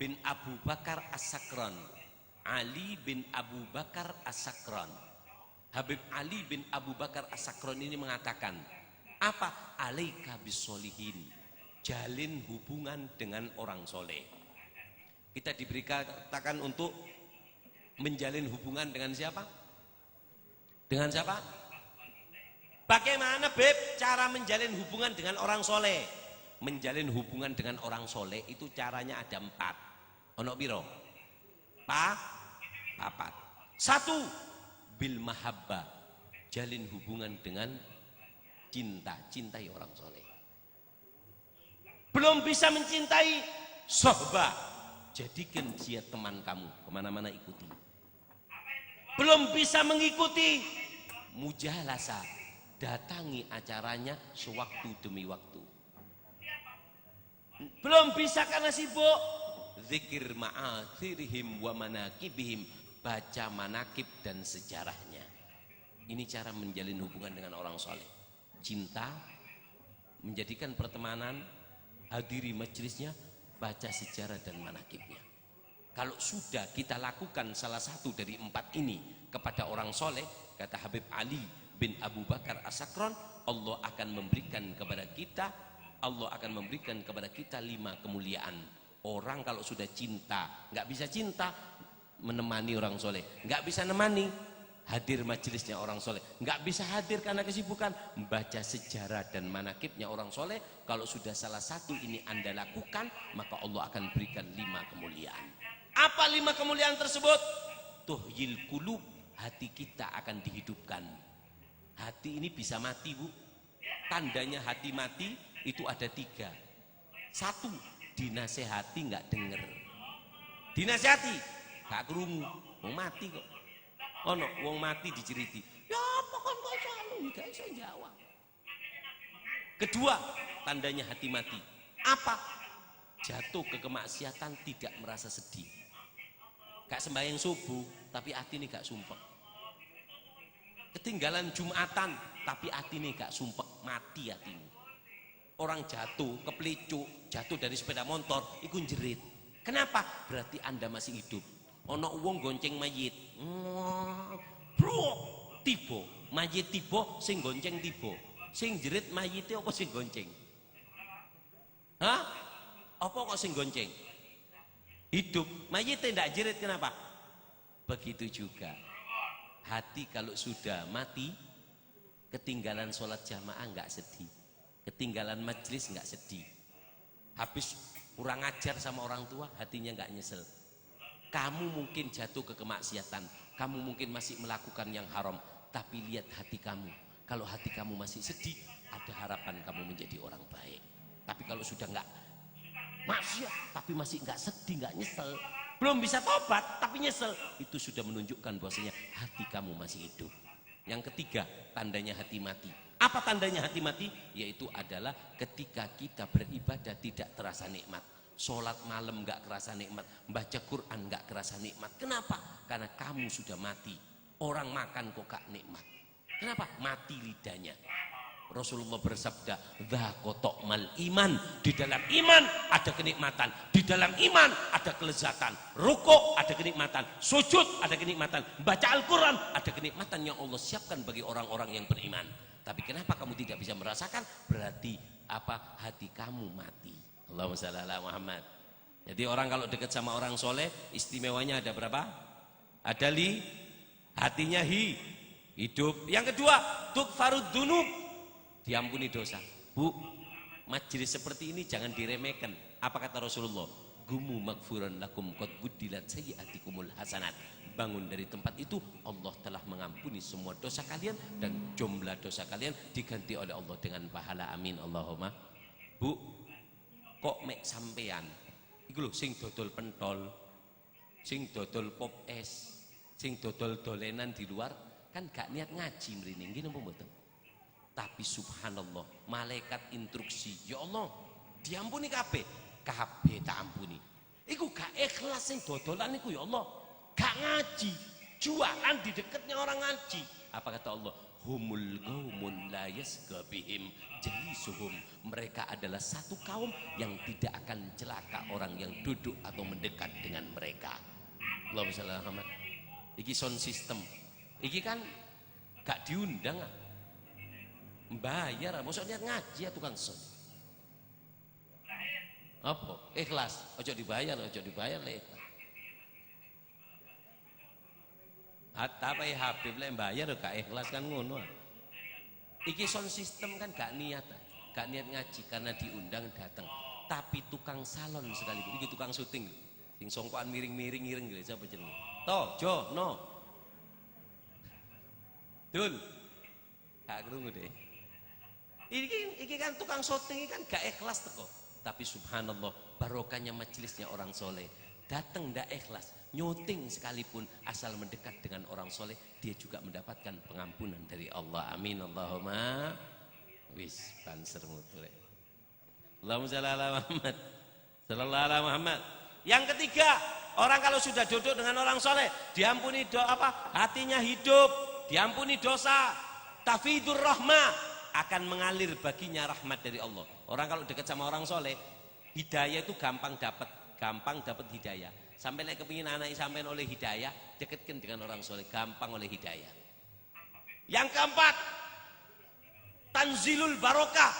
bin Abu Bakar As-Sakran. Ali bin Abu Bakar As-Sakran. Habib Ali bin Abu Bakar As-Sakran ini mengatakan, apa? Alaika bisolihin. Jalin hubungan dengan orang soleh. Kita diberitakan untuk menjalin hubungan dengan siapa? Dengan siapa? Bagaimana, Beb, cara menjalin hubungan dengan orang soleh? Menjalin hubungan dengan orang soleh itu caranya ada 4. Ono piro? Papat. 1, bil mahabbah. Jalin hubungan dengan cinta. Cintai orang soleh. Belum bisa mencintai, sohbah. Jadikan dia teman kamu. Kemana-mana ikuti. Belum bisa mengikuti, mujalasah. Datangi acaranya sewaktu demi waktu. Belum bisa karena sibuk, zikir ma'athirihim wa manakibihim, baca manakib dan sejarahnya. Ini cara menjalin hubungan dengan orang soleh. Cinta, menjadikan pertemanan, hadiri majelisnya, baca sejarah dan manakibnya. Kalau sudah kita lakukan salah satu dari 4 ini kepada orang soleh, kata Habib Ali bin Abu Bakar As-Sakran, Allah akan memberikan kepada kita 5 kemuliaan. Orang kalau sudah cinta, nggak bisa cinta menemani orang soleh, nggak bisa nemani hadir majelisnya orang soleh, nggak bisa hadir karena kesibukan membaca sejarah dan manakibnya orang soleh. Kalau sudah salah satu ini Anda lakukan, maka Allah akan berikan 5 kemuliaan. Apa 5 kemuliaan tersebut? Tuhyil qulub, hati kita akan dihidupkan. Hati ini bisa mati, Bu. Tandanya hati mati itu ada 3. 1, dinasehati nggak denger. Dinasehati nggak kerungu, wong mati kok. Ono wong mati diceriti, ya pokoknya kok selalu nggak bisa jawab. Kedua, tandanya hati mati. Apa? Jatuh ke kemaksiatan, tidak merasa sedih. Gak sembahyang subuh, tapi hati ini gak sumpek. Ketinggalan Jumatan, tapi hati ini gak sumpek, mati hati ini. Orang jatuh, kepelicuk, jatuh dari sepeda motor, ikut jerit. Kenapa? Berarti Anda masih hidup. Ono wong gonceng mayit. Bro, tiba. Mayit tiba, sing gonceng tiba. Sing jerit mayite apa sing gonceng? Hah? Apa kok sing gonceng? Hidup. Mayite ndak jerit, kenapa? Begitu juga. Hati kalau sudah mati, ketinggalan sholat jamaah nggak sedih. Ketinggalan majelis nggak sedih. Habis kurang ajar sama orang tua, hatinya nggak nyesel. Kamu mungkin jatuh ke kemaksiatan, kamu mungkin masih melakukan yang haram, tapi lihat hati kamu. Kalau hati kamu masih sedih, ada harapan kamu menjadi orang baik. Tapi kalau sudah nggak maksiat, tapi masih nggak sedih, nggak nyesel, belum bisa tobat, tapi nyesel, itu sudah menunjukkan bahwasanya hati kamu masih hidup. Yang ketiga, tandanya hati mati. Apa tandanya hati mati? Yaitu adalah ketika kita beribadah tidak terasa nikmat. Sholat malam gak kerasa nikmat, baca Quran gak kerasa nikmat. Kenapa? Karena kamu sudah mati. Orang makan kok gak nikmat. Kenapa? Mati lidahnya. Rasulullah bersabda, "Dzaqato mal iman." Di dalam iman ada kenikmatan, di dalam iman ada kelezatan. Rukuk ada kenikmatan, sujud ada kenikmatan, baca Al-Quran ada kenikmatan yang Allah siapkan bagi orang-orang yang beriman. Tapi kenapa kamu tidak bisa merasakan? Berarti apa? Hati kamu mati. Allahumma shalli ala Muhammad. Jadi orang kalau dekat sama orang soleh, istimewanya ada berapa? Ada hatinya hidup. Yang kedua, tukfarud dunub, diampuni dosa. Bu, majelis seperti ini jangan diremehkan. Apa kata Rasulullah? Gumu magfuran lakum qad buddilat sayyiatikumul hasanat. Bangun dari tempat itu, Allah telah mengampuni semua dosa kalian dan jumlah dosa kalian diganti oleh Allah dengan pahala. Amin Allahumma. Bu, kok mek sampean iku lho sing dodol pentol, sing dodol pop es, sing dodol dolenan di luar kan gak niat ngaji mrene nggih napa mboten? Tapi subhanallah, malaikat instruksi, ya Allah, diampuni kabeh tak ampuni. Iku gak ikhlas sing dodolan iku ya Allah. Gak ngaji, jualan di dekatnya orang ngaji. Apa kata Allah? Humul qaumun la yasqa bihim jalisuhum. Mereka adalah satu kaum yang tidak akan celaka orang yang duduk atau mendekat dengan mereka. Allahumma shalli ala Muhammad. Iki sound system. Iki kan gak diundang. Bayar, maksudnya ngaji ya tukang sound. Apa? Ikhlas. Ojo dibayar lah ikhlas. Tapi Habib lah bayar gak ikhlas kan ngono. Iki sound system kan gak niat ngaji karena diundang datang. Tapi tukang salon sekalipun, iki tukang syuting, sing songkoan miring-miring gitu, siapa jenenge? Jo, no. Dul. Gak krungu deh. Iki kan tukang syuting kan gak ikhlas teko. Tapi subhanallah, barokahnya majelisnya orang soleh. Datang ndak ikhlas, nyuting sekalipun asal mendekat dengan orang soleh, dia juga mendapatkan pengampunan dari Allah. Amin Allahumma. Wis banser mutu. Allahumma shalli ala Muhammad. Sallallahu alaihi Muhammad. Yang ketiga, orang kalau sudah duduk dengan orang soleh, diampuni hatinya hidup, diampuni dosa, tafidur rahmah, akan mengalir baginya rahmat dari Allah. Orang kalau dekat sama orang soleh, hidayah itu gampang dapat hidayah. Sampai nek kepingin anak sampai oleh hidayah, dekatkan dengan orang soleh, gampang oleh hidayah. Yang keempat, tanzilul barokah.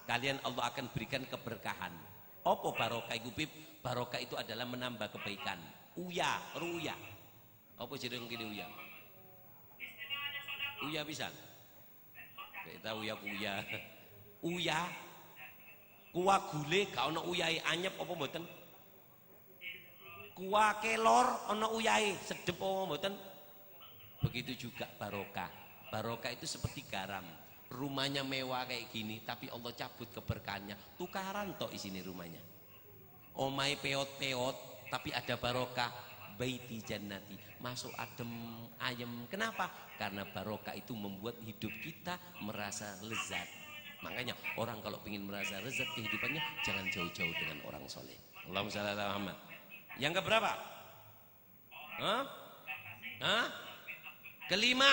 Kalian Allah akan berikan keberkahan. Apa barokah iku, Bib? Barokah itu adalah menambah kebaikan. Ruya. Apa jeneng kene uya? Uya pisan. Kita uya. Uya. Kuah gule gak ono uyahe anyep apa mboten? Kuah kelor ono uyahe sedep apa mboten? Begitu juga barokah. Barokah itu seperti garam. Rumahnya mewah kayak gini, tapi Allah cabut keberkahannya. Tukaran tok isini rumahnya. Omai peot-peot, tapi ada barokah. Baiti jannati, masuk adem ayem. Kenapa? Karena barokah itu membuat hidup kita merasa lezat. Makanya orang kalau ingin merasa lezat kehidupannya, jangan jauh-jauh dengan orang soleh. Allahumma shalli ala Muhammad. Yang keberapa? Kelima.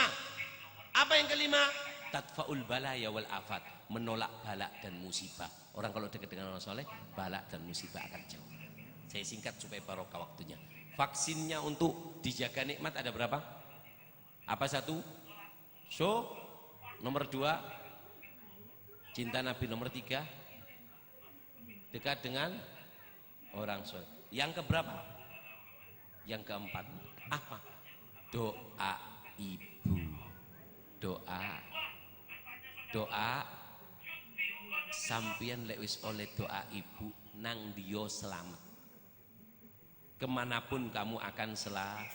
Apa yang kelima? Tadfa'ul balaya wal afat, menolak balak dan musibah. Orang kalau dekat dengan orang soleh, balak dan musibah akan jauh. Saya singkat supaya barokah waktunya. Vaksinnya untuk dijaga nikmat ada berapa? Apa satu? So, nomor 2 cinta Nabi, nomor 3 dekat dengan orang soleh. Yang keberapa? Yang keempat apa? Doa ibu. Doa sampian lek wis oleh doa ibu nang dia selamat. Kemanapun kamu akan selamat.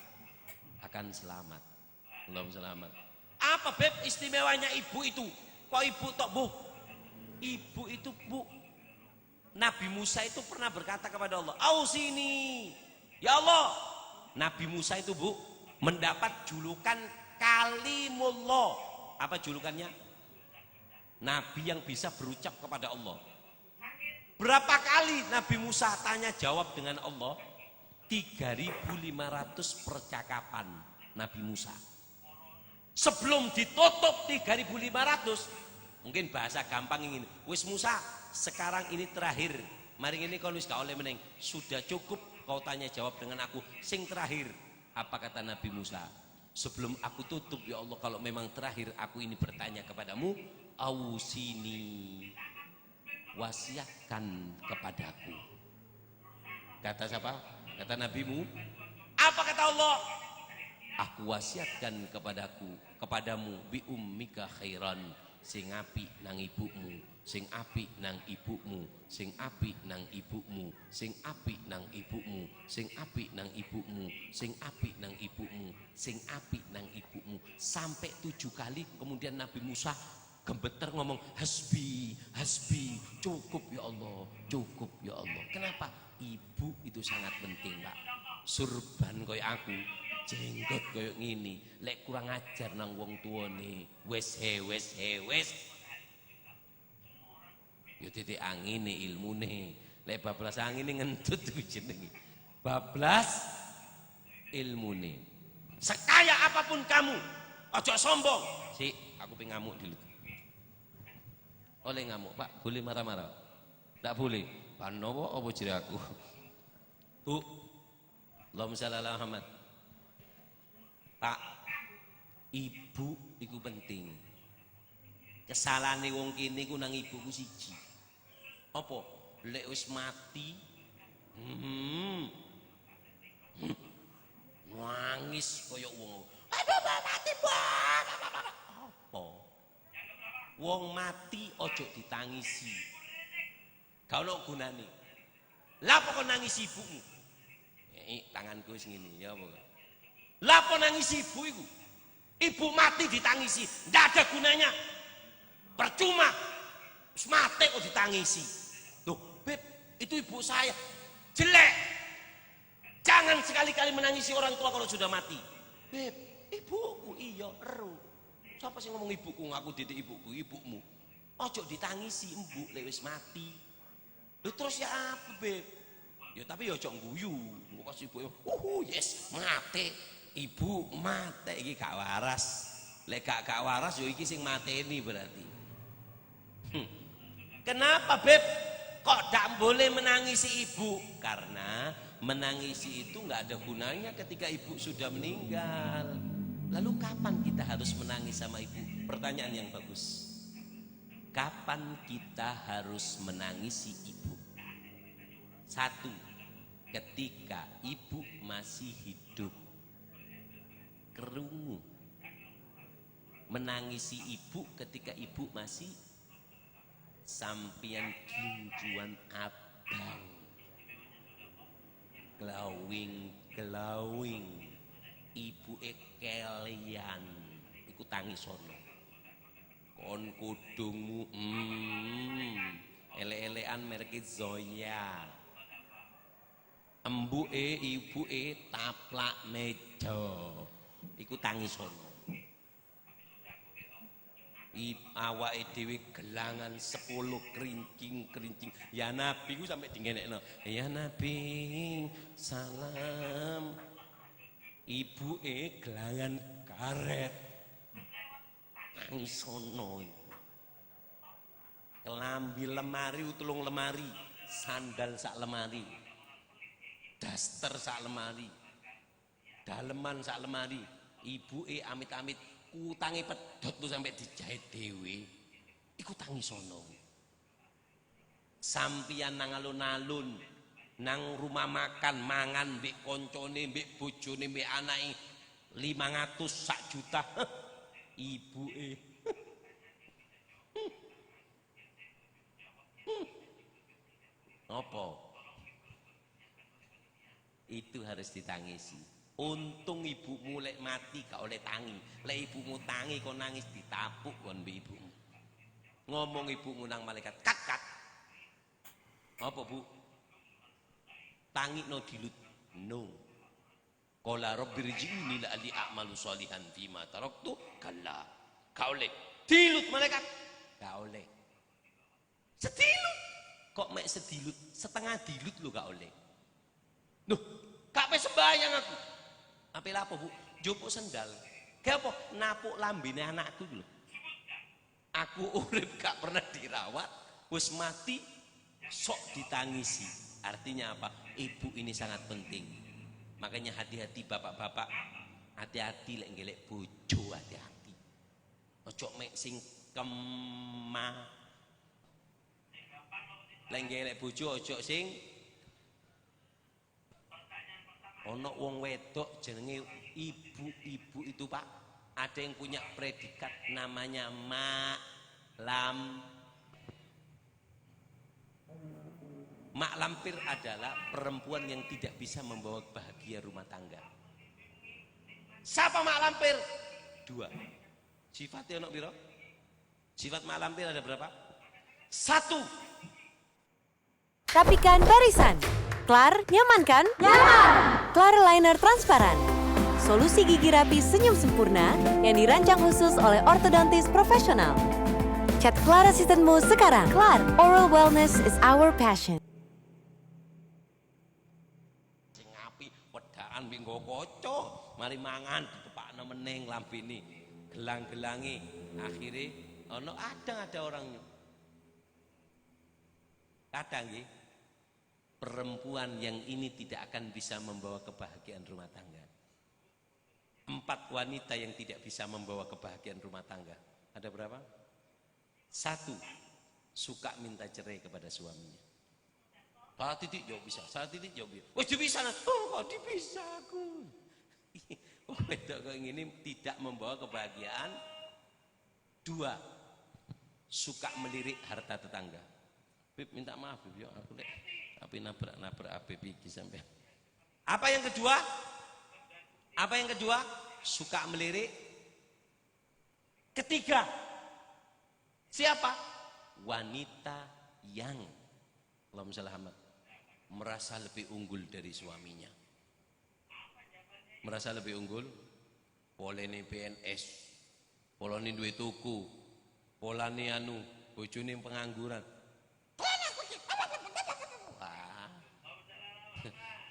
Belum selamat. Apa beb istimewanya ibu itu? Kok ibu tok bu? Ibu itu bu. Nabi Musa itu pernah berkata kepada Allah, "Ausini, ya Allah." Nabi Musa itu bu mendapat julukan Kalimullah. Apa julukannya? Nabi yang bisa berucap kepada Allah. Berapa kali Nabi Musa tanya jawab dengan Allah? 3.500 percakapan Nabi Musa. Sebelum ditutup 3.500, mungkin bahasa gampang ingin, wis Musa, sekarang ini terakhir. Mari ini kalau wis gak oleh meneng, sudah cukup kau tanya jawab dengan aku. Sing terakhir, apa kata Nabi Musa? Sebelum aku tutup ya Allah, kalau memang terakhir aku ini bertanya kepadamu, ausini, wasiatkan kepadaku. Kata siapa? Kata nabimu. Apa kata Allah? Aku wasiatkan kepadamu bi ummika khairan, sing apik nang ibumu, sing apik nang ibumu, sing apik nang ibumu, sing apik nang ibumu, sing apik nang ibumu, sing apik nang ibumu, sing apik nang ibumu, sampai 7 kali. Kemudian Nabi Musa gemeter ngomong, hasbi, cukup ya Allah, cukup ya Allah. Kenapa? Ibu itu sangat penting, Pak. Surban koyo aku, jenggot koyo ngini, lek kurang ajar nang wong tuane, wes. Yo titik angine ilmune. Lek bablas angine ngentut ku jenenge. Bablas ilmune. Sekaya apapun kamu, ojo sombong. Sik, aku pengen ngamuk dulu. Oleh ngamuk, Pak, boleh marah-marah? Tak boleh. Panowo apa jere aku? Bu, Allahumma shalli ala Muhammad. Pak, ibu iku penting. Kesalahane wong kene iku nang ibuku siji. Apa? Lek wis mati, nangis kaya wong. Aduh, mati, Bang. Apa? Wong mati ojo ditangisi. Gak ono gunane. Lah apa kok nangis ibumu? Tanganku wis ngene, ya apa? Lah apa nangis ibu iku? Ibu mati ditangisi, ndak ada gunanya. Percuma. Wis mati kok ditangisi. Tuh, Beb, itu ibu saya. Jelek. Jangan sekali-kali menangisi orang tua kalau sudah mati. Beb, ibuku iya, ero. Siapa sih ngomong ibuku? Ngaku didik ibuku, ibumu. Ojo ditangisi, mbuk lek wis mati. Lho terus ya apa, Beb? Ya tapi ya ojo ngguyu. Engko pas ibu yes, mate. Ibu mate iki gak waras. Lek gak waras ya iki sing mateni berarti. Kenapa, Beb? Kok gak boleh menangisi ibu? Karena menangisi itu gak ada gunanya ketika ibu sudah meninggal. Lalu kapan kita harus menangis sama ibu? Pertanyaan yang bagus. Kapan kita harus menangisi ibu? 1, ketika ibu masih hidup. Kerungu. Menangisi ibu ketika ibu masih sampian kinjuan abang. Glowing. Ibu kalian iku tangis sono. Kon kudungmu ele-elean merek Zoya. Embuke ibuke taplak meja. Iku tangis sono. Awake dhewe gelangan 10 kerincing. Ya Nabi ku sampe dingenekno. Ya Nabi, salam. Ibuke gelangan karet. Nangis sono. Kelambi lemari utulung lemari, sandal sak lemari. daster sak lemari, daleman sak lemari, ibuke amit-amit utange pedhot tuh sampai dijahit dhewe. Iku tangisono. Sampian nang alun-alun, nang rumah makan mangan mbek koncone, mbek bojone, mbek anake 500 sak juta. Ibuke apa? Itu harus ditangisi. Untung ibumu lek mati gak oleh tangi. Lek ibumu tangi kok nangis ditapuk kon mbek ibumu. Ngomong ibumu nang malaikat, kat kat. Apa Bu? Tangi no dilut. No. Qala rabbirji'ni la'ali a'malu sholihan fima taraktu. Kalla. Gak oleh. Dilut malaikat. Gak oleh. Sedilut. Kok mek sedilut? Setengah dilut lo gak oleh. Duh, gak pe sembayang aku. Apel apa Bu? Jupuk sendal. Kayak apa? Napuk lambene anakku lho. Aku urip gak pernah dirawat, wis mati sok ditangisi. Artinya apa? Ibu ini sangat penting. Makanya hati-hati bapak-bapak, hati-hati lek ngelek bojo, hati-hati. Ojo mek sing kemah. Lek ngelek bojo ojo sing ono wong wedok jenenge ibu-ibu itu Pak, ada yang punya predikat namanya mak lampir adalah perempuan yang tidak bisa membawa bahagia rumah tangga. Siapa mak lampir? 2. Sifatnya ono piro? Sifat mak lampir ada berapa? 1. Rapikan barisan. Klar, nyaman kan? Nyaman! Klar Liner Transparan. Solusi gigi rapi senyum sempurna yang dirancang khusus oleh ortodontis profesional. Chat Klar asistenmu sekarang. Klar, oral wellness is our passion. Sing api wedaan minggo kaca, mari mangan dipepakno meneng lambene. Gelang-gelangi akhirnya ono ada orangnya. Kadang nggih perempuan yang ini tidak akan bisa membawa kebahagiaan rumah tangga. 4 wanita yang tidak bisa membawa kebahagiaan rumah tangga. Ada berapa? 1, suka minta cerai kepada suaminya. Salah titik jauh bisa, salah titik jauh bisa. Oh bisa, oh kok bisa aku. Oh itu kok ini tidak membawa kebahagiaan. 2, suka melirik harta tetangga. Bib minta maaf Bib, yo aku dek. Tapi nabrak Habib iki sampai. Apa yang kedua? Apa yang kedua? Suka melirik. Ketiga, siapa? Wanita yang Allahumma shalli Muhammad merasa lebih unggul dari suaminya. Merasa lebih unggul? Polane PNS, polane duwe tuku, polane anu, bojone pengangguran.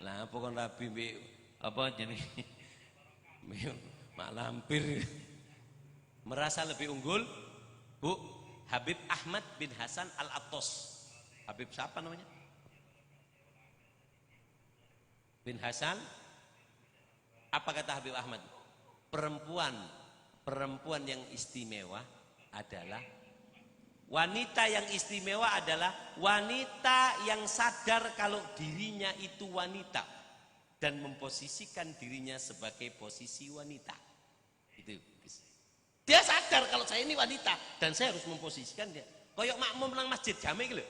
Lah apa kon rabi mbek apa jenenge mak lampir. Merasa lebih unggul Bu Habib Ahmad bin Hasan Al-Attos. Habib siapa namanya? Bin Hasan. Apa kata Habib Ahmad? Perempuan yang istimewa adalah wanita yang istimewa adalah wanita yang sadar kalau dirinya itu wanita dan memposisikan dirinya sebagai posisi wanita. Itu. Dia sadar kalau saya ini wanita dan saya harus memposisikan dia. Koyok makmum nang masjid jame iki lho.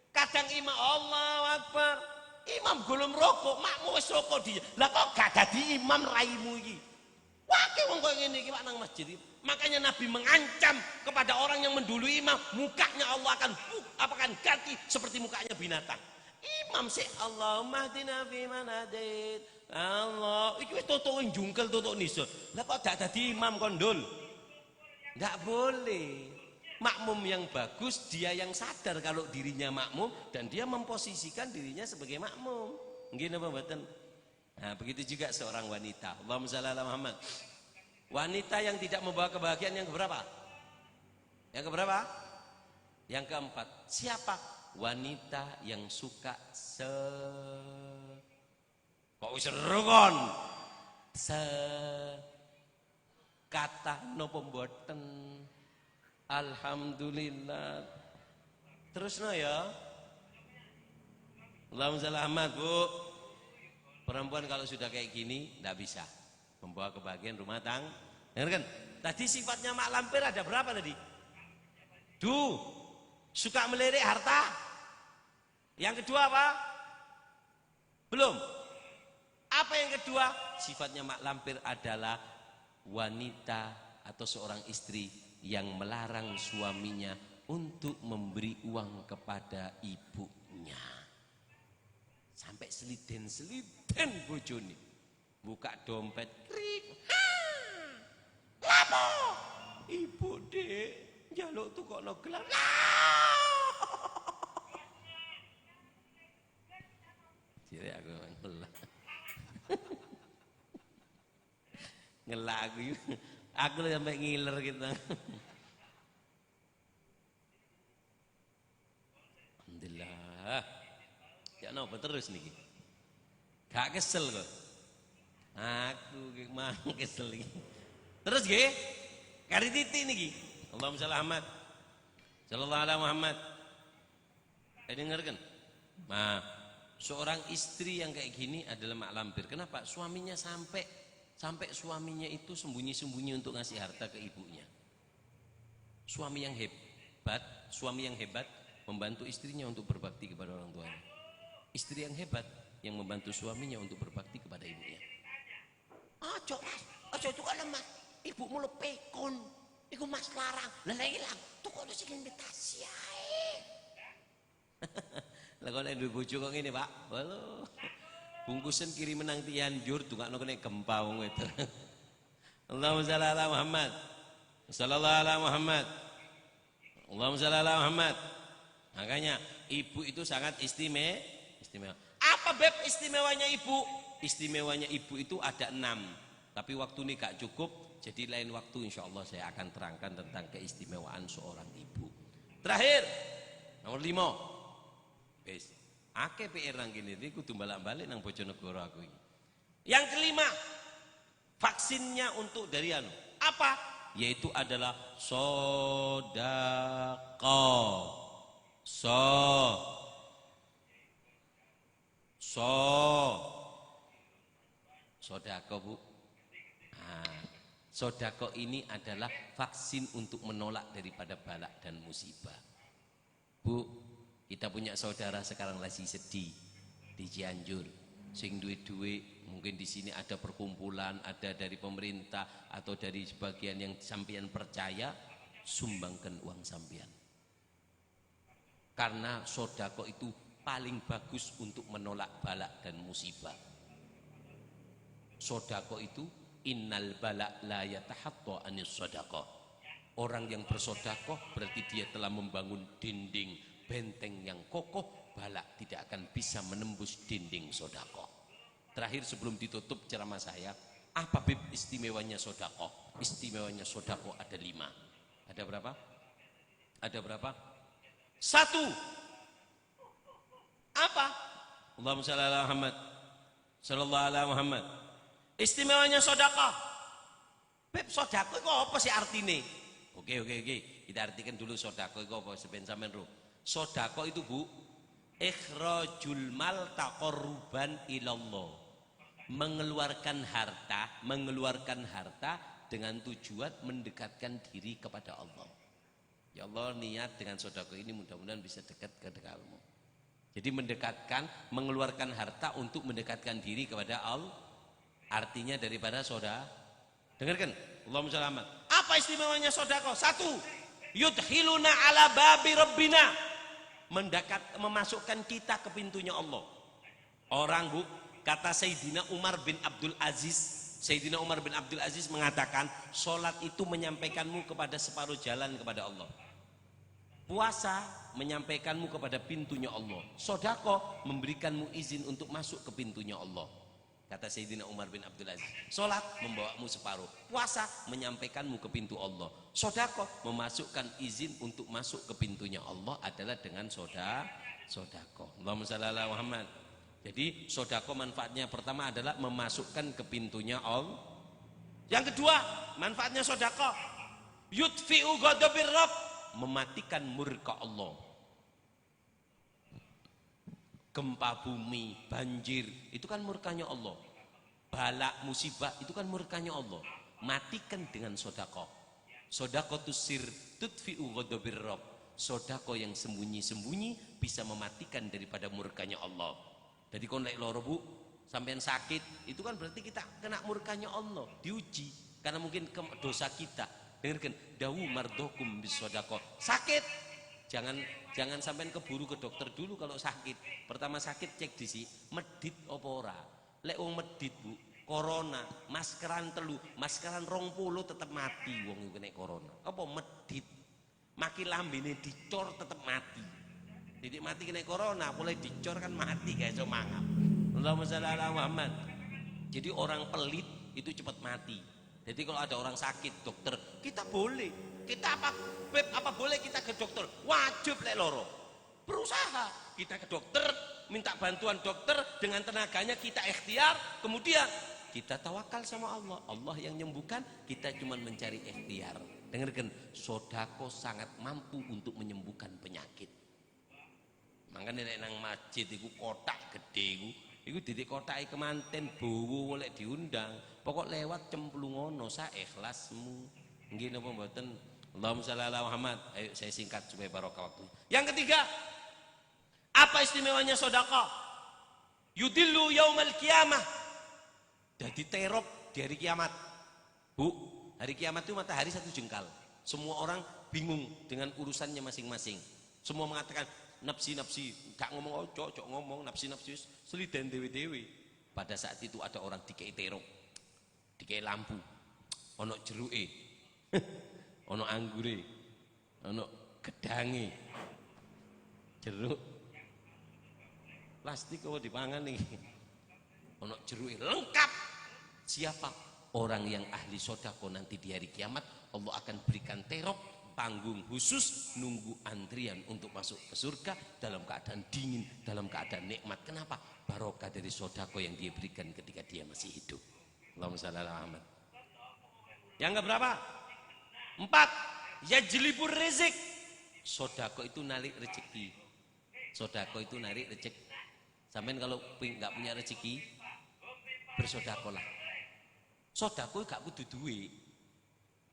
Kadang imam Allahu Akbar, imam belum rokok, makmum wis rokok dia. Lah kok gak dadi imam raimu iki? Wake wong koyo ngene iki nang masjid. Makanya Nabi mengancam kepada orang yang mendului imam, mukanya Allah akan ganti seperti mukanya binatang. Imam sih Allahumma hdina fi man hadait. Allah, iki wis totoke jungkel totok nisun. Lah kok gak dadi imam kondol? Enggak boleh. Makmum yang bagus dia yang sadar kalau dirinya makmum dan dia memposisikan dirinya sebagai makmum. Nggih napa mboten? Nah, begitu juga seorang wanita. Allahumma shalli ala Muhammad. Wanita yang tidak membawa kebahagiaan yang keberapa? Yang keberapa? Yang keempat. Siapa? Wanita yang suka Kok wis seru kon? Kata napa mboten? Alhamdulillah. Terusno ya. Allahumma shalli Ahmad, Bu. Perempuan kalau sudah kayak gini enggak bisa membawa kebahagiaan rumah tangga. Dengar kan? Tadi sifatnya mak lampir ada berapa tadi? Suka melirik harta. Yang kedua apa? Belum. Apa yang kedua? Sifatnya mak lampir adalah wanita atau seorang istri yang melarang suaminya untuk memberi uang kepada ibunya. Sampai seliden bojone. Buka dompet, krik. Lapo? Ibu Dek, njaluk tukokno gelang. Jadi aku ngelak. Ngelak aku sampai ngiler gitu. Alhamdulillah. Ya napa terus niki? Gak kesel kok. Aku mah kesel iki. Terus nggih? Kari titik niki. Allahumma shalli Ahmad. Sallallahu alaihi Muhammad. Dengarkan. Nah, seorang istri yang kayak gini adalah mak lampir. Kenapa? Suaminya sampai suaminya itu sembunyi-sembunyi untuk ngasih harta ke ibunya. Suami yang hebat membantu istrinya untuk berbakti kepada orang tuanya. Istri yang hebat yang membantu suaminya untuk berbakti kepada ibunya. Aja itu kan lemah. Ibumu lepekon. Iku mas larang. Lah ilang. Tuh kok sing invitasi ae. Lah kok nek duwe bojo kok ngene, Pak. Halo. Bungkusan kiri menang Cianjur dungakno kene gempa wong wedok. Allahumma shalli ala Muhammad. Sallallahu alaihi Muhammad. Allahumma shalli ala Muhammad. Makanya ibu itu sangat istimewa. Apa beb istimewanya ibu? Istimewanya ibu itu ada 6. Tapi waktu ini gak cukup. Jadi lain waktu insya Allah saya akan terangkan tentang keistimewaan seorang ibu. Terakhir, nomor 5. Wis, akeh PR nang kene iki kudu balak-balik nang Bojonegoro aku iki. Yang kelima, vaksinnya untuk dari apa? Yaitu adalah sedekah. Sedekah, Bu. Sedekah ini adalah vaksin untuk menolak daripada balak dan musibah. Bu, kita punya saudara sekarang lagi sedih di Cianjur. Sing duwe-duwe mungkin di sini ada perkumpulan, ada dari pemerintah atau dari sebagian yang sampean percaya, sumbangkan uang sampean. Karena sedekah itu paling bagus untuk menolak balak dan musibah. Sedekah itu innal bala la yatahatta anis sedekah. Orang yang bersedekah berarti dia telah membangun dinding benteng yang kokoh, balak tidak akan bisa menembus dinding sedekah. Terakhir sebelum ditutup ceramah saya, apa bib istimewanya sedekah? Istimewanya sedekah ada 5. Ada berapa? Ada berapa? 1. Apa? Allahumma shalli ala Muhammad. Sallallahu alaihi Muhammad. Istimewanya sedekah. Beb sedekah itu apa sih artinya? Oke. Kita artikan dulu sedekah itu apa sampean ro. Sedekah itu, Bu, ikhrajul mal taqarruban ilallah. Mengeluarkan harta dengan tujuan mendekatkan diri kepada Allah. Ya Allah, niat dengan sedekah ini mudah-mudahan bisa dekat ke dekatmu. Jadi mengeluarkan harta untuk mendekatkan diri kepada Allah. Artinya daripada sedekah. Dengarkan, Allahumma shalli Muhammad. Apa istimewanya sedekah? 1. Yudkhiluna ala babi rabbina. Memasukkan kita ke pintunya Allah. Orang, Bu, kata Sayyidina Umar bin Abdul Aziz. Sayyidina Umar bin Abdul Aziz mengatakan, sholat itu menyampaikanmu kepada separuh jalan kepada Allah. Puasa menyampaikanmu kepada pintunya Allah. Sedekah memberikanmu izin untuk masuk ke pintunya Allah. Kata Sayyidina Umar bin Abdul Aziz. Salat membawamu separuh. Puasa menyampaikanmu ke pintu Allah. Sedekah memasukkan izin untuk masuk ke pintunya Allah adalah dengan sedekah. Allahumma shalli ala Muhammad. Jadi sodako manfaatnya pertama adalah memasukkan ke pintunya Allah. Yang kedua manfaatnya sodako, yudfi'u ghadabir Rabb, mematikan murka Allah. Gempa bumi, banjir, itu kan murkanya Allah. Bala, musibah, itu kan murkanya Allah. Matikan dengan sodako. Sodako tusir tudfi'u ghadabir Rabb. Sodako yang sembunyi-sembunyi bisa mematikan daripada murkanya Allah. Jadi kalau lek loro bu, sampean sakit, itu kan berarti kita kena murkanya Allah, diuji karena mungkin dosa kita. Dengarkan, dawu mardokum bis sodako. Sakit, jangan sampean keburu ke dokter dulu kalau sakit. Pertama sakit cek disi, medit apa ora. Lek wong medit bu, corona, maskeran telu, maskeran 20 tetap mati wong iku kena corona. Apa medit? Maki lambene dicor tetap mati. Jadi mati kena corona, boleh dicor kan mati guys, so mangap. Allahumma shalli ala Muhammad. Jadi orang pelit itu cepat mati. Jadi kalau ada orang sakit, dokter, kita boleh. Kita apa boleh kita ke dokter? Wajib lek loro. Berusaha kita ke dokter, minta bantuan dokter, dengan tenaganya kita ikhtiar, kemudian kita tawakal sama Allah. Allah yang menyembuhkan, kita cuma mencari ikhtiar. Dengarkan, sodako sangat mampu untuk menyembuhkan penyakit. Makanya nek nang masjid iku kotak gede iku didik kotake kemanten bowo oleh diundang. Pokok lewat cemplungono sa ikhlasmu. Nggih napa mboten? Allahumma shalli ala Muhammad. Ayo saya singkat supaya barokah waktu. Yang ketiga, apa istimewanya sedekah? Yudillu yaumal qiyamah. Jadi terop di hari kiamat. Bu, hari kiamat itu matahari satu jengkal. Semua orang bingung dengan urusannya masing-masing. Semua mengatakan nafsi, gak ngomong ojo ngomong nafsi, seliden dewe. Pada saat itu ada orang dikei terop, dikei lampu, ono jeruke, ono anggure, ono gedange, jeruk, plastik kok dipangan nih, ono jeruke lengkap. Siapa? Orang yang ahli sodako nanti di hari kiamat Allah akan berikan terop, panggung khusus, nunggu antrian untuk masuk ke surga dalam keadaan dingin, dalam keadaan nikmat. Kenapa? Barokah dari sodako yang dia berikan ketika dia masih hidup. Allahumma shalli ala Muhammad. Yang keberapa? 4, yajlibur rizik. Sodako itu narik rezeki. Sodako itu narik rezeki. Sampai kalau nggak punya rezeki, bersodakolah. Sodako gak kudu duwe.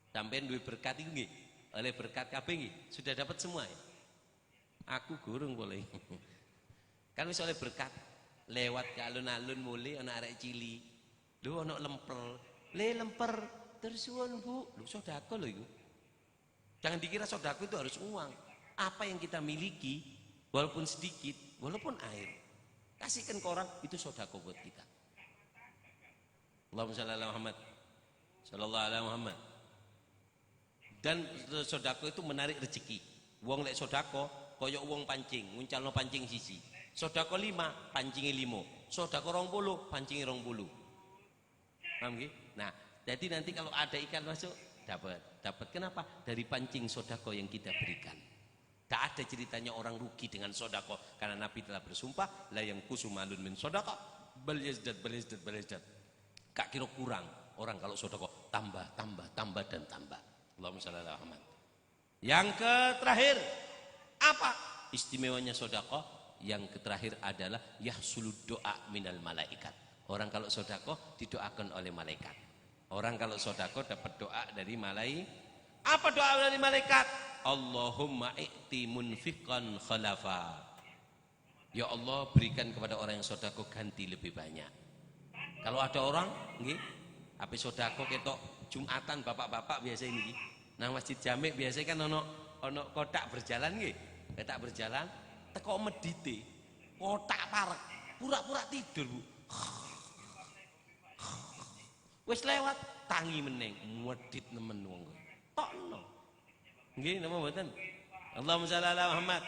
Sampai duwe berkat itu nggih. Oleh berkat kabeh nggih, sudah dapat semua ya. Aku gurung boleh. Kan wis oleh berkat lewat ke alun-alun mulai ana arek cili. Lho ana lemper. Lemper tersuwun Bu. Lho sedekah lho iku. Jangan dikira sedekah itu harus uang. Apa yang kita miliki walaupun sedikit, walaupun air, kasihkan ke orang, itu sedekah buat kita. Allahumma shalli ala Muhammad. Sallallahu alaihi Muhammad. Dan sodako itu menarik rezeki. Wong lek sodako koyok wong pancing, nguncalno pancing sisi. Sodako 5, pancingi 5. Sodako 20, pancingi 20. Paham nggih? Nah, jadi nanti kalau ada ikan masuk dapat. Kenapa? Dari pancing sodako yang kita berikan. Tak ada ceritanya orang rugi dengan sodako, karena Nabi telah bersumpah, la yang kusumalun min sodako, bal yazdad. Gak kira kurang. Orang kalau sodako tambah dan tambah. Allahumma shalli ala Muhammad. Yang terakhir apa istimewanya sodako? Yang terakhir adalah yahsulud doa minal malaikat. Orang kalau sodako didoakan oleh malaikat. Orang kalau sodako dapat doa dari malaikat. Apa doa dari malaikat? Allahumma i'ti munfiqan khalafa. Ya Allah, berikan kepada orang yang sodako ganti lebih banyak. Kalau ada orang nggih ape sodako ketok Jumatan bapak-bapak biasa ini nang Masjid Jami biasa kan ono kotak berjalan nggih. Kotak berjalan teko medite. Kotak parek, pura-pura tidur, Bu. Wis lewat tangi meneng, medit nemen wong. Tokno. Nggih napa mboten? Allahumma shalli ala Muhammad.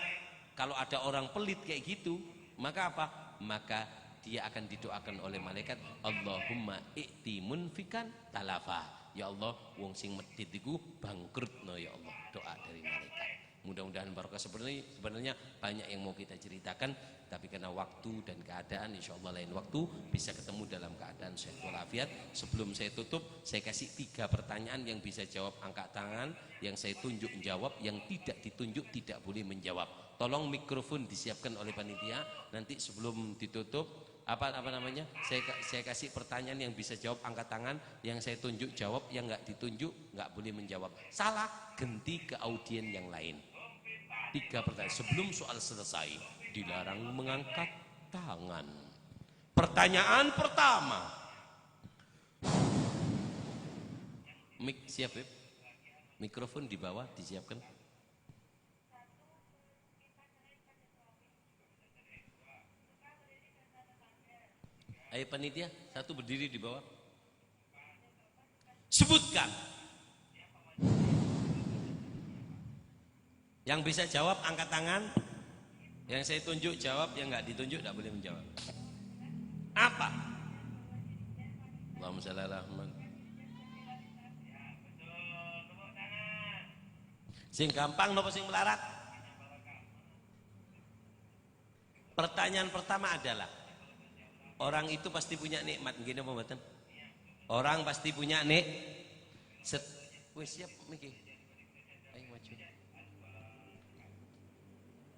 Kalau ada orang pelit kayak gitu, maka apa? Maka dia akan didoakan oleh malaikat, Allahumma i'ti munfikan talafa. Ya Allah, wong sing medit iku bangkrutno ya Allah. Doa dari malaikat. Mudah-mudahan barokah. Sebenarnya banyak yang mau kita ceritakan, tapi karena waktu dan keadaan insya Allah lain waktu bisa ketemu dalam keadaan sehat walafiat. Sebelum saya tutup, saya kasih 3 pertanyaan, yang bisa jawab angkat tangan, yang saya tunjuk jawab, yang tidak ditunjuk tidak boleh menjawab. Tolong mikrofon disiapkan oleh panitia, nanti sebelum ditutup apa namanya, saya kasih pertanyaan, yang bisa jawab angkat tangan, yang saya tunjuk jawab, yang nggak ditunjuk nggak boleh menjawab. Salah ganti ke audien yang lain. 3 pertanyaan. Sebelum soal selesai dilarang mengangkat tangan. Pertanyaan pertama. Mik siap, Beb? Mikrofon di bawah disiapkan. Ayo panitia, satu berdiri di bawah. Sebutkan. Yang bisa jawab angkat tangan. Yang saya tunjuk jawab, yang nggak ditunjuk tidak boleh menjawab. Apa? Allahumma shalli ala Muhammad. Sing gampang nopo sing melarat? Pertanyaan pertama adalah, orang itu pasti punya nikmat, gini apa mboten? Orang pasti punya wis siap Miki. Ayo maju.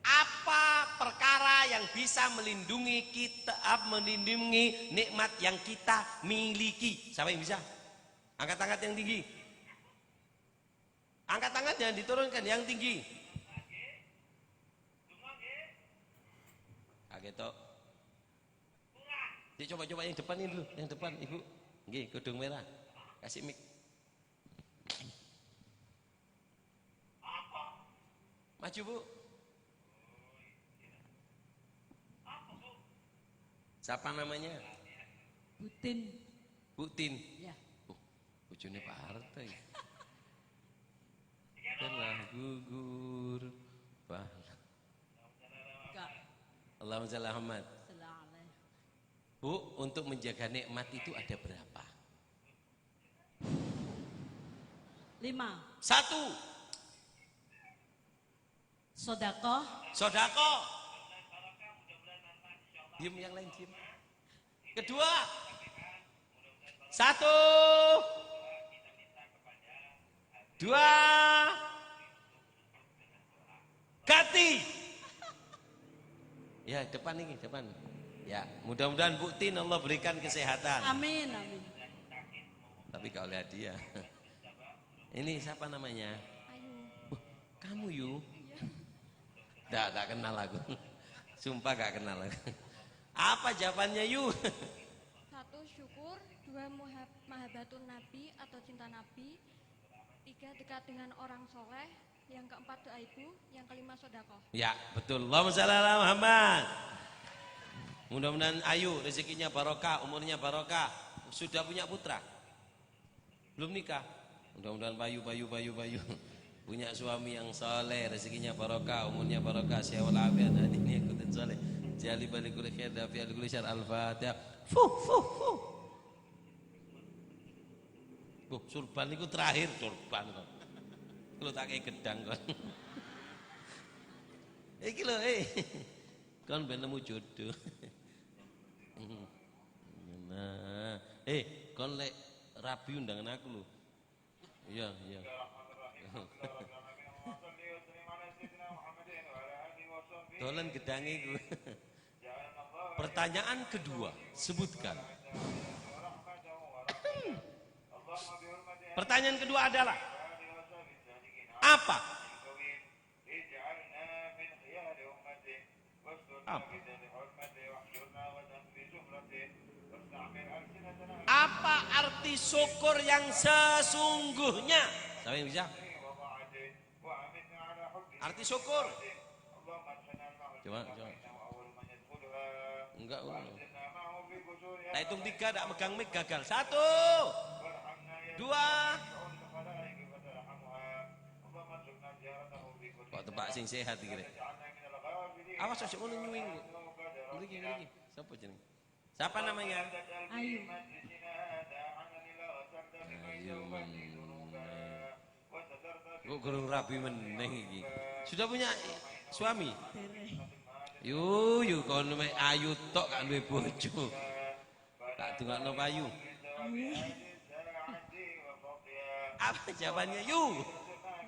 Apa perkara yang bisa melindungi kita, melindungi nikmat yang kita miliki? Siapa yang bisa? Angkat tangan yang tinggi. Angkat tangan jangan diturunkan, yang tinggi. Ageto. Coba yang depan ini dulu, yang depan Ibu. Nggih, kudung merah. Kasih mic. Maju, Bu. Siapa namanya? Butin. Butin. Ya. Bojone Pak Harto ya. Telah gugur pahala. Allahumma shalli ala Muhammad. Bu, untuk menjaga nikmat itu ada berapa? 5. 1. Sodakoh. Sodako. Diem yang lain diem. Kedua. 1. 2. Ganti. Ya, depan ini, depan. Ya, mudah-mudahan Buktin Allah berikan kesehatan. Amin, amin. Tapi kalau lihat dia. Ini siapa namanya? Ayu. Kamu Yu? Tak kenal aku. Sumpah gak kenal aku. Apa jawabannya Yu? 1. Syukur. 2. Mahabbatun Nabi atau cinta Nabi. 3. Dekat dengan orang soleh. Yang keempat doa ibu. Yang kelima sodakoh. Ya betul. Allahumma shalli ala Muhammad. Mudah-mudahan Ayu rezekinya barokah, umurnya barokah. Sudah punya putra? Belum nikah? Mudah-mudahan Bayu punya suami yang soleh, rezekinya barokah, umurnya barokah, sehat walafiat. Ini ikutin soleh. Jali balikul khair dafi alikul syar al-fatihah. Surban itu terakhir surban kok. Kalau tak kayak gedang kon. Iki lho, kon ben nemu jodoh. Nah, kon lek rabi undangan aku lho. Iya. Dolan gedange iku. Pertanyaan kedua, sebutkan. Pertanyaan kedua adalah apa? Apa arti syukur yang sesungguhnya? Siapa yang bisa? Arti syukur. Coba. Enggak. Nah, hitung 3 tak megang mic gagal. 1, 2. Kok tebak sing sehat iki rek. Awas aja ngono nyuwing. Mriki. Siapa jeneng? Siapa namanya? Ayu. Kok gurung rabi meneng iki. Sudah punya suami? Yu kon mek ayu tok gak duwe bojo. Tak dongakno payu. Apa jawabannya Yu?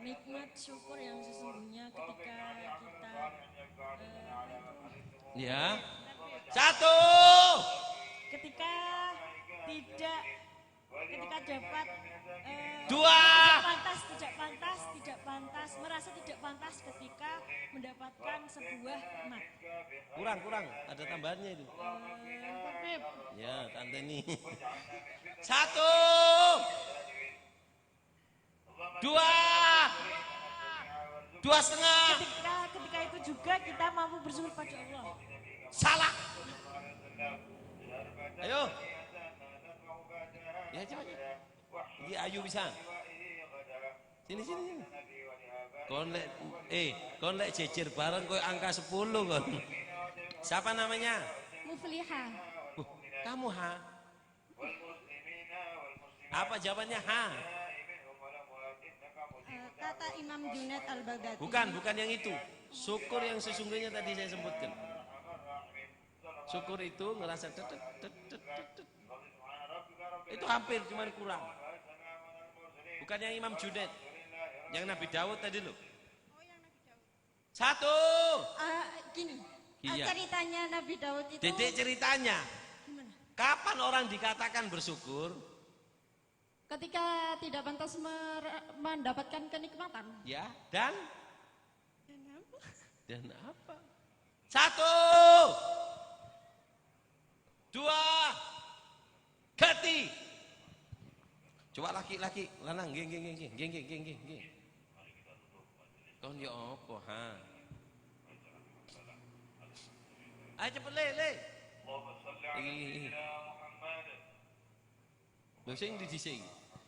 Nikmat syukur yang sesungguhnya ketika kita Ya. 1. ketika dapat 2. tidak pantas, merasa tidak pantas ketika mendapatkan sebuah nikmat. Kurang. Ada tambahannya itu. Beb, Ya, tante nih. 1. 2. 2,5. ketika itu juga kita mampu bersyukur pada Allah. Salah. Ayo. Ya coba. Ini ayu bisa. Sini. Kon lek jejer bareng koyo angka 10 kon. Siapa namanya? Muflihah. Kamu ha? Apa jawabannya ha? Kata Imam Junaid Al-Baghdadi. Bukan yang itu. Syukur yang sesungguhnya tadi saya sebutkan. Syukur itu ngerasa itu hampir cuman kurang. Bukan yang Imam Junaid, yang Nabi Daud tadi loh. Oh, yang Nabi Daud. 1. Gini. Iya. Ceritanya Nabi Daud itu. Dedek ceritanya. Gimana? Kapan orang dikatakan bersyukur? Ketika tidak pantas mendapatkan kenikmatan. Ya, dan apa? 1. 2. Ganti. Coba laki-laki, lanang, geng. Kon ya apa, ha? Ayo cepet le. Loh sing di sini.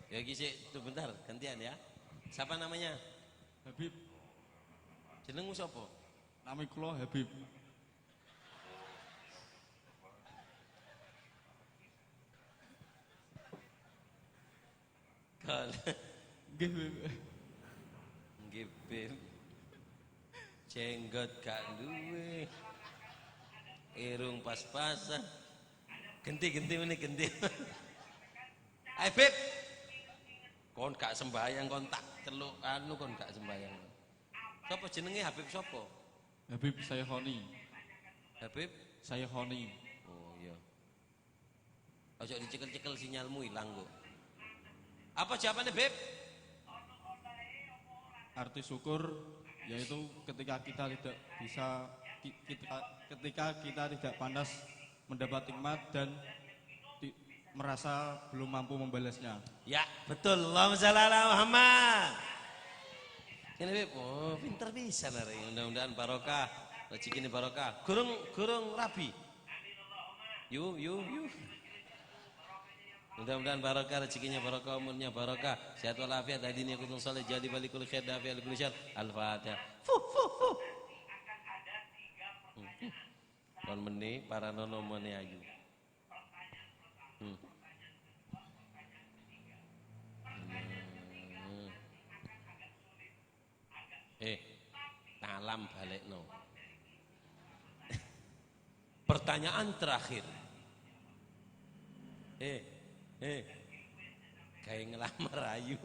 Ya gisik sebentar, gantian ya. Siapa namanya? Habib, Jenengmu sapa? nami kula Habib. Kal. Nggih, Bib. Nggih, Beb. Jenggot gak duwe. Irung pas-pasan. Genti meneh genti. Ayo, Beb. Kon gak sembahyang kon tak celuk anu kon gak sembahyang. Sopo jenenge Habib sopo? Habib saya Honi. Habib? Saya Honi. Oh iya. Ojo dicekel-cekel sinyalmu ilang kok. Apa jawabannya, Beb? Arti syukur yaitu ketika kita tidak bisa ketika kita tidak pantas mendapat nikmat dan merasa belum mampu membalasnya. Ya, betul. Allahumma shalli ala Muhammad. Ini Beb, oh pinter bisa nari. Mudah-mudahan barokah, rezeki ini barokah. Gurung rabi. Yuk. Mudah-mudahan barokah, rezekinya barokah, umurnya barokah, sehat walafiat, hadirin yang kutung saleh, jadi balikul khair, dafi alikul syar. Al-Fatihah. Fuh. Kon meni para nono meni ayu. Talam balik no. Pertanyaan terakhir. Kayak ngelamar ayu.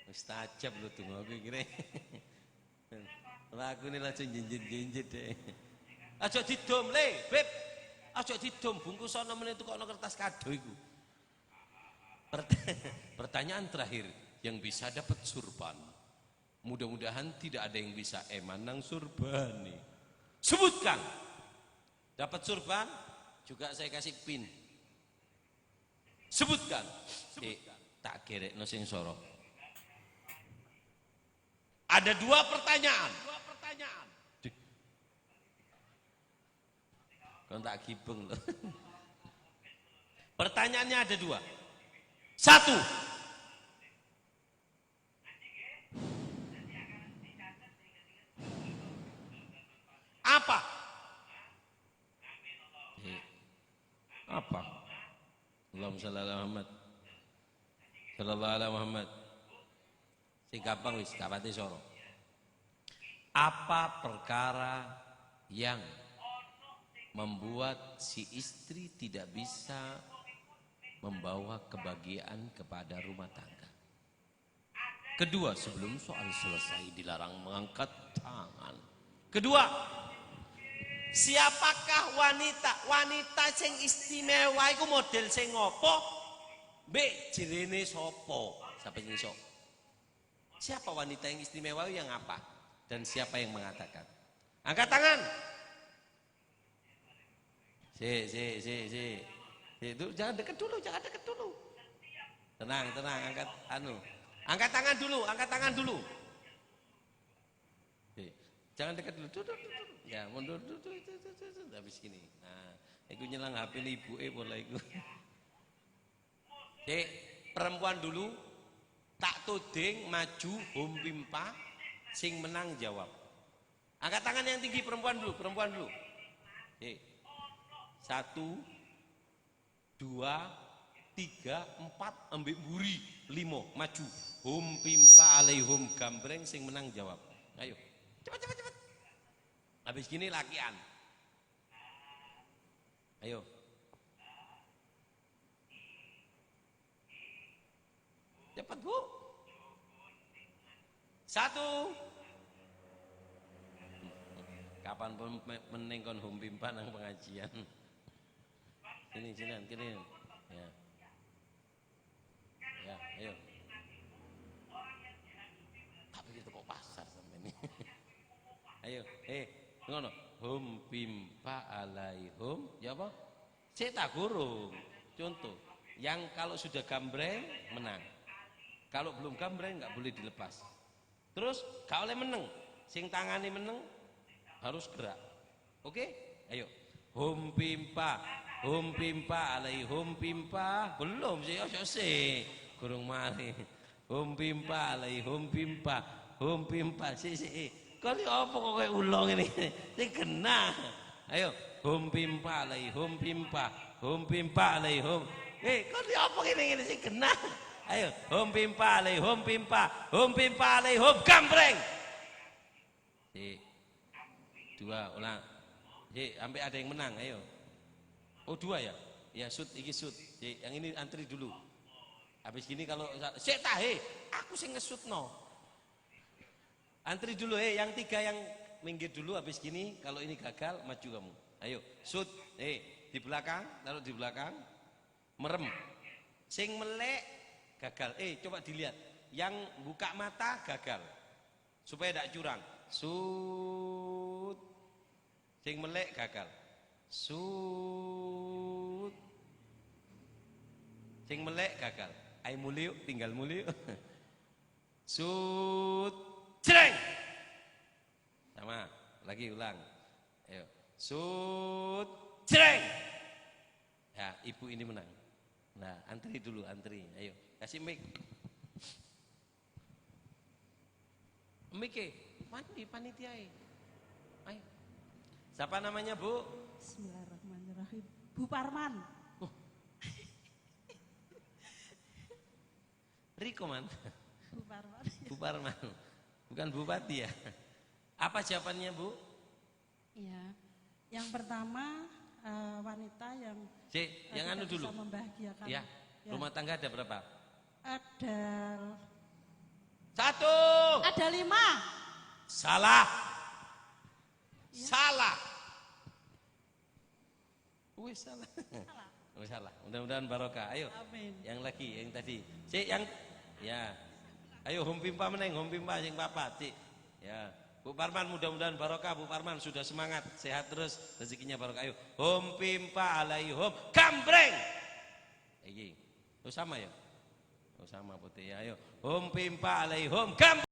Mustajab lu tuh aku kira. Lah aku ini langsung jinjit deh. Aja didom le, Beb. Aja didom bungkus ana meneh tukokno kertas kado iku. Pertanyaan terakhir, yang bisa dapat surban. Mudah-mudahan tidak ada yang bisa emanang surbani. Sebutkan. Dapat surban, juga saya kasih pin. Sebutkan. Tak gerekno sing soro. Ada 2 pertanyaan. Kau tak gibeng loh. Pertanyaannya ada 2. 1. Apa? Apa? Allahumma shalli ala Muhammad. Sallallahu alaihi Muhammad. Sing gampang wis gak pati soro. Apa perkara yang membuat si istri tidak bisa membawa kebahagiaan kepada rumah tangga? Kedua, sebelum soal selesai dilarang mengangkat tangan. Kedua, siapakah wanita sing istimewa iku model sing ngopo? Mbek jerene sapa? Sampai sing iso. Siapa wanita yang istimewa yang apa? Dan siapa yang mengatakan? Angkat tangan. Itu jangan dekat dulu, Tenang, angkat Angkat tangan dulu. Jangan dekat dulu. Duduk. Ya, mundur duduk. Habis gini. Nah, iku nyelang HP ibuke pola iku. Perempuan dulu tak tuding maju humpimpa sing menang jawab. Angkat tangan yang tinggi perempuan dulu. 1 2 3 4 ambek buri 5 maju humpimpa alaihum gambreng sing menang jawab. Ayo cepat. Habis gini lakian. Ayo. Cepat Bu. 1. Kapan pun menengkon humpimpa nang pengajian. Kini. Ya, ayo. Tapi itu kok pasar sampai ini. Ayo, ngono. Hum pimpa alaihum, ya apa? Saya tak gurung. Contoh, yang kalau sudah gambreng menang. Kalau belum gambreng nggak boleh dilepas. Terus gak oleh meneng. Sing tangani meneng harus gerak. Oke? Ayo. Hum pimpa alaihum pimpa. Belum sih. Kurung mari. Hum pimpa alaihum pimpa. Hum pimpa sih. Kok ini apa kok kayak ulong ini? Ini kena. Ayo. Hum pimpa alaihum pimpa. Hum pimpa alaihum. Kok ini apa ini sih kena? Ayo. Hum pimpa alaihum pimpa. Hum pimpa alaihum gambreng. 2 ulang. Sampai ada yang menang. Ayo. Oh 2 ya? Ya iki shoot. Yang ini antri dulu. Habis gini kalau aku sing ngesutno. Antri dulu yang 3 yang minggir dulu habis gini kalau ini gagal maju kamu. Ayo, shoot. Di belakang, taruh di belakang. Merem. Sing melek gagal. Coba dilihat. Yang buka mata gagal. Supaya tidak curang. Shoot. Sing melek gagal. Shoot. Sing melek gagal. Ai muliu tinggal muliu. Shoot. Jreng. Sama, lagi ulang. Ayo. Shoot. Jreng. Ya, ibu ini menang. Nah, antri dulu, antri. Ayo, kasih mic. Mic mandi panitia. Ayo. Siapa namanya, Bu? Bismillahirrahmanirrahim. Bu Parman. Riko man. Bu Parman. Bu Parman. Bukan bupati ya. Apa jawabannya, Bu? Iya. Yang pertama wanita yang yang anu dulu. Bisa membahagiakan. Ya. Rumah tangga ada berapa? Ada 1. Ada 5. Salah. Ya. Salah. Wih salah. Oh, salah. Mudah-mudahan barokah. Ayo. Amin. Yang lagi, yang tadi. Yang ya. Ayo humpimpa meneng, humpimpa sing papat, Cik. Ya. Bu Parman mudah-mudahan barokah. Bu Parman sudah semangat, sehat terus, rezekinya barokah. Ayo. Humpimpa alaihum gambreng. Iki. Oh sama ya? Oh sama putih ya. Ayo. Humpimpa alaihum gambreng.